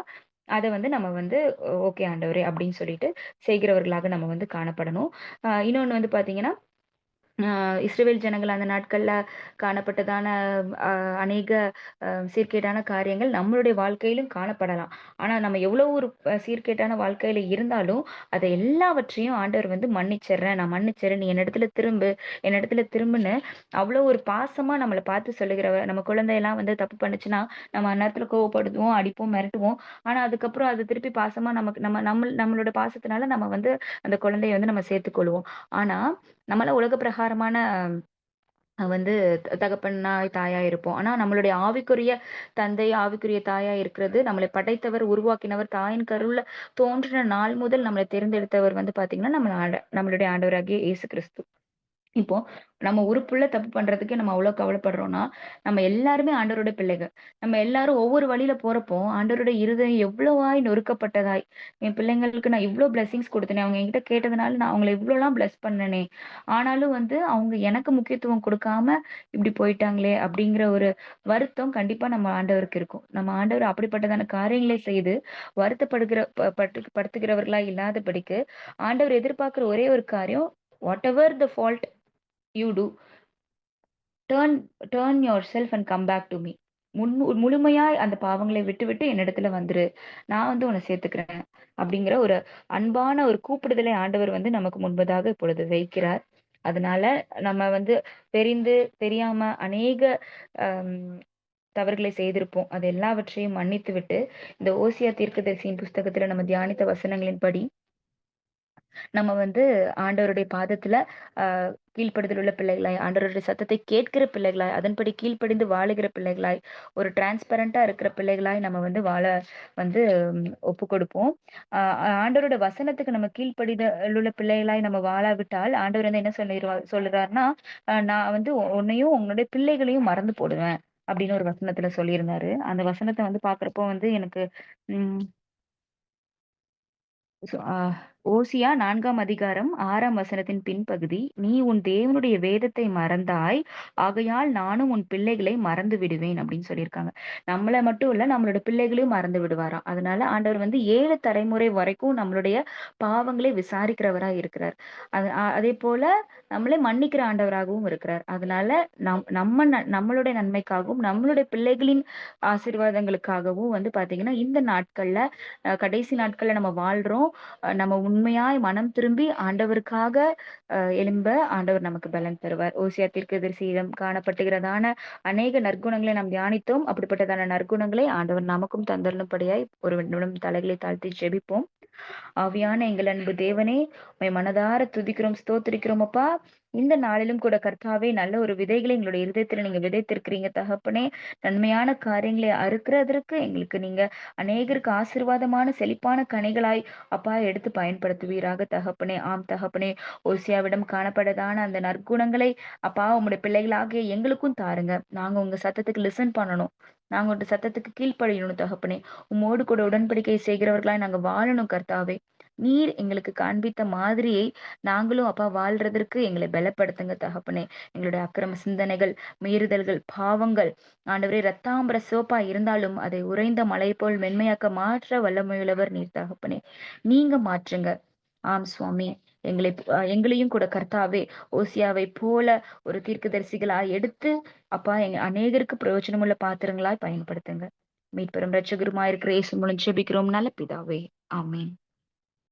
[SPEAKER 2] அத வந்து நம்ம வந்து ஓகே ஆண்டவரே அப்படின்னு சொல்லிட்டு செய்கிறவர்களாக நம்ம வந்து காணப்படணும். இன்னொன்னு வந்து பார்த்தீங்கன்னா, இஸ்ரவேல் ஜனங்கள் அந்த நாட்கள்ல காணப்பட்டதான அ அநேக சீர்கேடான காரியங்கள் நம்மளுடைய வாழ்க்கையிலும் காணப்படலாம். ஆனா நம்ம எவ்வளோ ஒரு சீர்கேட்டான வாழ்க்கையில இருந்தாலும், அத எல்லாவற்றையும் ஆண்டவர் வந்து மன்னிச்சிடுறேன், நான் மன்னிச்சிடுறேன், நீ என்னிடத்துல திரும்பு, என்னிடத்துல திரும்புன்னு அவ்வளோ ஒரு பாசமா நம்மள பார்த்து சொல்லுகிறவர். நம்ம குழந்தையெல்லாம் வந்து தப்பு பண்ணுச்சுன்னா, நம்ம அந்நேரத்துல கோவப்படுத்துவோம், அடிப்போம், மிரட்டுவோம். ஆனா அதுக்கப்புறம் அது திருப்பி பாசமா நமக்கு நம்மளோட பாசத்தினால நம்ம வந்து அந்த குழந்தைய வந்து நம்ம சேர்த்துக்கொள்வோம். ஆனா நம்மலாம் உலக பிரகாரமான வந்து தகப்பனாய், தாயா இருப்போம். ஆனா நம்மளுடைய ஆவிக்குரிய தந்தை, ஆவிக்குரிய தாயா இருக்கிறது, நம்மளை படைத்தவர், உருவாக்கினவர், தாயின் கருவுல தோன்றின நாள் முதல் நம்மளை தேர்ந்தெடுத்தவர் வந்து பார்த்தீங்கன்னா, நம்மளுடைய ஆண்டவராகிய இயேசு கிறிஸ்து. இப்போ நம்ம ஒரு புள்ள தப்பு பண்றதுக்கு நம்ம அவ்வளோ கவலைப்படுறோம்னா, நம்ம எல்லாருமே ஆண்டவருடைய பிள்ளைகள். நம்ம எல்லாரும் ஒவ்வொரு வழியில போறப்போ, ஆண்டவருடைய இருதயம் எவ்வளவாய் நொறுக்கப்பட்டதாய், என் பிள்ளைங்களுக்கு நான் இவ்ளோ பிளெஸிங்ஸ் குடுத்தேனே, அவங்க என்கிட்ட கேட்டதுனால நான் அவங்கள இவ்ளோலாம் பிளெஸ் பண்ணனே. ஆனாலும் வந்து அவங்க எனக்கு முக்கியத்துவம் குடுக்காம இப்படி போயிட்டாங்களே அப்படிங்கிற ஒரு வருத்தம் கண்டிப்பா நம்ம ஆண்டவருக்கு இருக்கும். நம்ம ஆண்டவர் அப்படிப்பட்டதான காரியங்களை செய்து வருத்தப்படுகிற படுத்துகிறவர்களா இல்லாதபடிக்கு, ஆண்டவர் எதிர்பார்க்கிற ஒரே ஒரு காரியம், whatever the fault you do, turn turn yourself and come back to me. முழுமையாய் அந்த பாவங்களை விட்டுவிட்டு என்னிடத்துல வந்துரு. நான் வந்து உன்னை சேர்த்துக்கிறேன். அப்படிங்கிற ஒரு அன்பான ஒரு கூப்பிடுதலை ஆண்டவர் வந்து நமக்கு முன்பதாக இப்பொழுது வைக்கிறார். அதனால நம்ம வந்து தெரிந்து, தெரியாம அநேக அம் தவறுகளை செய்திருப்போம். அது எல்லாவற்றையும் மன்னித்துவிட்டு, இந்த ஓசியா தீர்க்கதரிசியின் புஸ்தகத்துல நம்ம தியானித்த வசனங்களின்படி நம்ம வந்து ஆண்டவருடைய பாதத்துல அ கீழ்ப்படிதல் உள்ள பிள்ளைகளாய், ஆண்டவருடைய சத்தத்தை கேட்கிற பிள்ளைகளாய், அதன்படி கீழ்ப்படிந்து வாழுகிற பிள்ளைகளாய், ஒரு டிரான்ஸ்பரண்டா இருக்கிற பிள்ளைகளாய் நம்ம வந்து வாழ வந்து ஒப்புக் கொடுப்போம். அ ஆண்டவரோட வசனத்துக்கு நம்ம கீழ்ப்படிதல் உள்ள பிள்ளைகளாய் நம்ம வாழாவிட்டால், ஆண்டவர் வந்து என்ன சொல்லுறாருன்னா, நான் வந்து உன்னையும் உன்னுடைய பிள்ளைகளையும் மறந்து போடுவேன். அப்படின்னு ஒரு வசனத்துல சொல்லியிருந்தாரு. அந்த வசனத்த வந்து பார்க்கிறப்போ வந்து எனக்கு ம் சோ ஓசியா 4ஆம் அதிகாரம் 6ஆம் வசனத்தின் பின்பகுதி, "நீ உன் தேவனுடைய வேதத்தை மறந்தாய். ஆகையால் நானும் உன் பிள்ளைகளை மறந்து விடுவேன்." அப்படின்னு சொல்லியிருக்காங்க. நம்மள மட்டும் இல்ல, நம்மளோட பிள்ளைகளையும் மறந்து விடுவாராம். அதனால ஆண்டவர் வந்து 7 தலைமுறை வரைக்கும் நம்மளுடைய பாவங்களை விசாரிக்கிறவரா இருக்கிறார். அதேபோல நம்மளை மன்னிக்கிற ஆண்டவராகவும் இருக்கிறார். அதனால நம்மளுடைய நன்மைக்காகவும், நம்மளுடைய பிள்ளைகளின் ஆசீர்வாதங்களுக்காகவும் வந்து பார்த்தீங்கன்னா, இந்த நாட்கள்ல கடைசி நாட்கள்ல நம்ம வாழ்றோம். நம்ம உண்மையாய் மனம் திரும்பி ஆண்டவருக்காக எழும்ப ஆண்டவர் நமக்கு பலன் தருவார். ஓசியா தீர்க்கதரிசியிடம் காணப்பட்டுகிறதான அநேக நற்குணங்களை நாம் தியானித்தோம். அப்படிப்பட்டதான நற்குணங்களை ஆண்டவர் நமக்கும் தந்தருளும்படியாய் ஒரு நிமிடம் தலைகளை தாழ்த்தி ஜெபிப்போம். ஆவியான எங்கள் அன்பு தேவனே, உம்மை மனதார துதிக்கிறோம், ஸ்தோத்திரிக்கிறோம் அப்பா. இந்த நாளிலும் கூட கர்த்தாவே, நல்ல ஒரு விதைகளை எங்களுடைய இருதயத்துல நீங்க விதைத்திருக்கிறீங்க தகப்பனே. நன்மையான காரியங்களை அறுக்கிறதற்கு எங்களுக்கு நீங்க அநேகருக்கு ஆசீர்வாதமான செழிப்பான கனிகளாய் அப்பா எடுத்து பயன்படுத்துவீராக தகப்பனே. ஆம் தகப்பனே, ஓசியாவிடம் காணப்படதான அந்த நற்குணங்களை அப்பா உம்முடைய பிள்ளைகளாகிய எங்களுக்கும் தாருங்க. நாங்க உங்க சத்தத்துக்கு லிசன் பண்ணணும். நாங்க உங்க சத்தத்துக்கு கீழ்ப்படியணும் தகப்பனே. உம்மோடு கூட உடன்படிக்கை செய்கிறவர்களாய் நாங்க வாழணும் கர்த்தாவே. நீர் எங்களுக்கு காண்பித்த மாதிரியை நாங்களும் அப்பா வாழ்றதற்கு எங்களை பலப்படுத்துங்க தகப்பனே. எங்களுடைய அக்கிரம சிந்தனைகள், மீறுதல்கள், பாவங்கள் ஆண்டவரே ரத்தாம்பர சிவப்பா இருந்தாலும் அதை உறைந்த மலை போல் மென்மையாக்க மாற்ற வல்லமையுள்ளவர் நீர் தகப்பனே. நீங்க மாற்றுங்க. ஆம் சுவாமி. எங்களையும் கூட கர்த்தாவே ஓசியாவை போல ஒரு தீர்க்கதரிசிகளாய் எடுத்து அப்பா அநேகருக்கு பிரயோஜனமுள்ள பாத்திரங்களாய் பயன்படுத்துங்க. மீட்பெரும் இரட்சகருமாயிருக்கிற இயேசு மூலம் ஜெபிக்கிறோம் நல்ல பிதாவே. ஆமென்.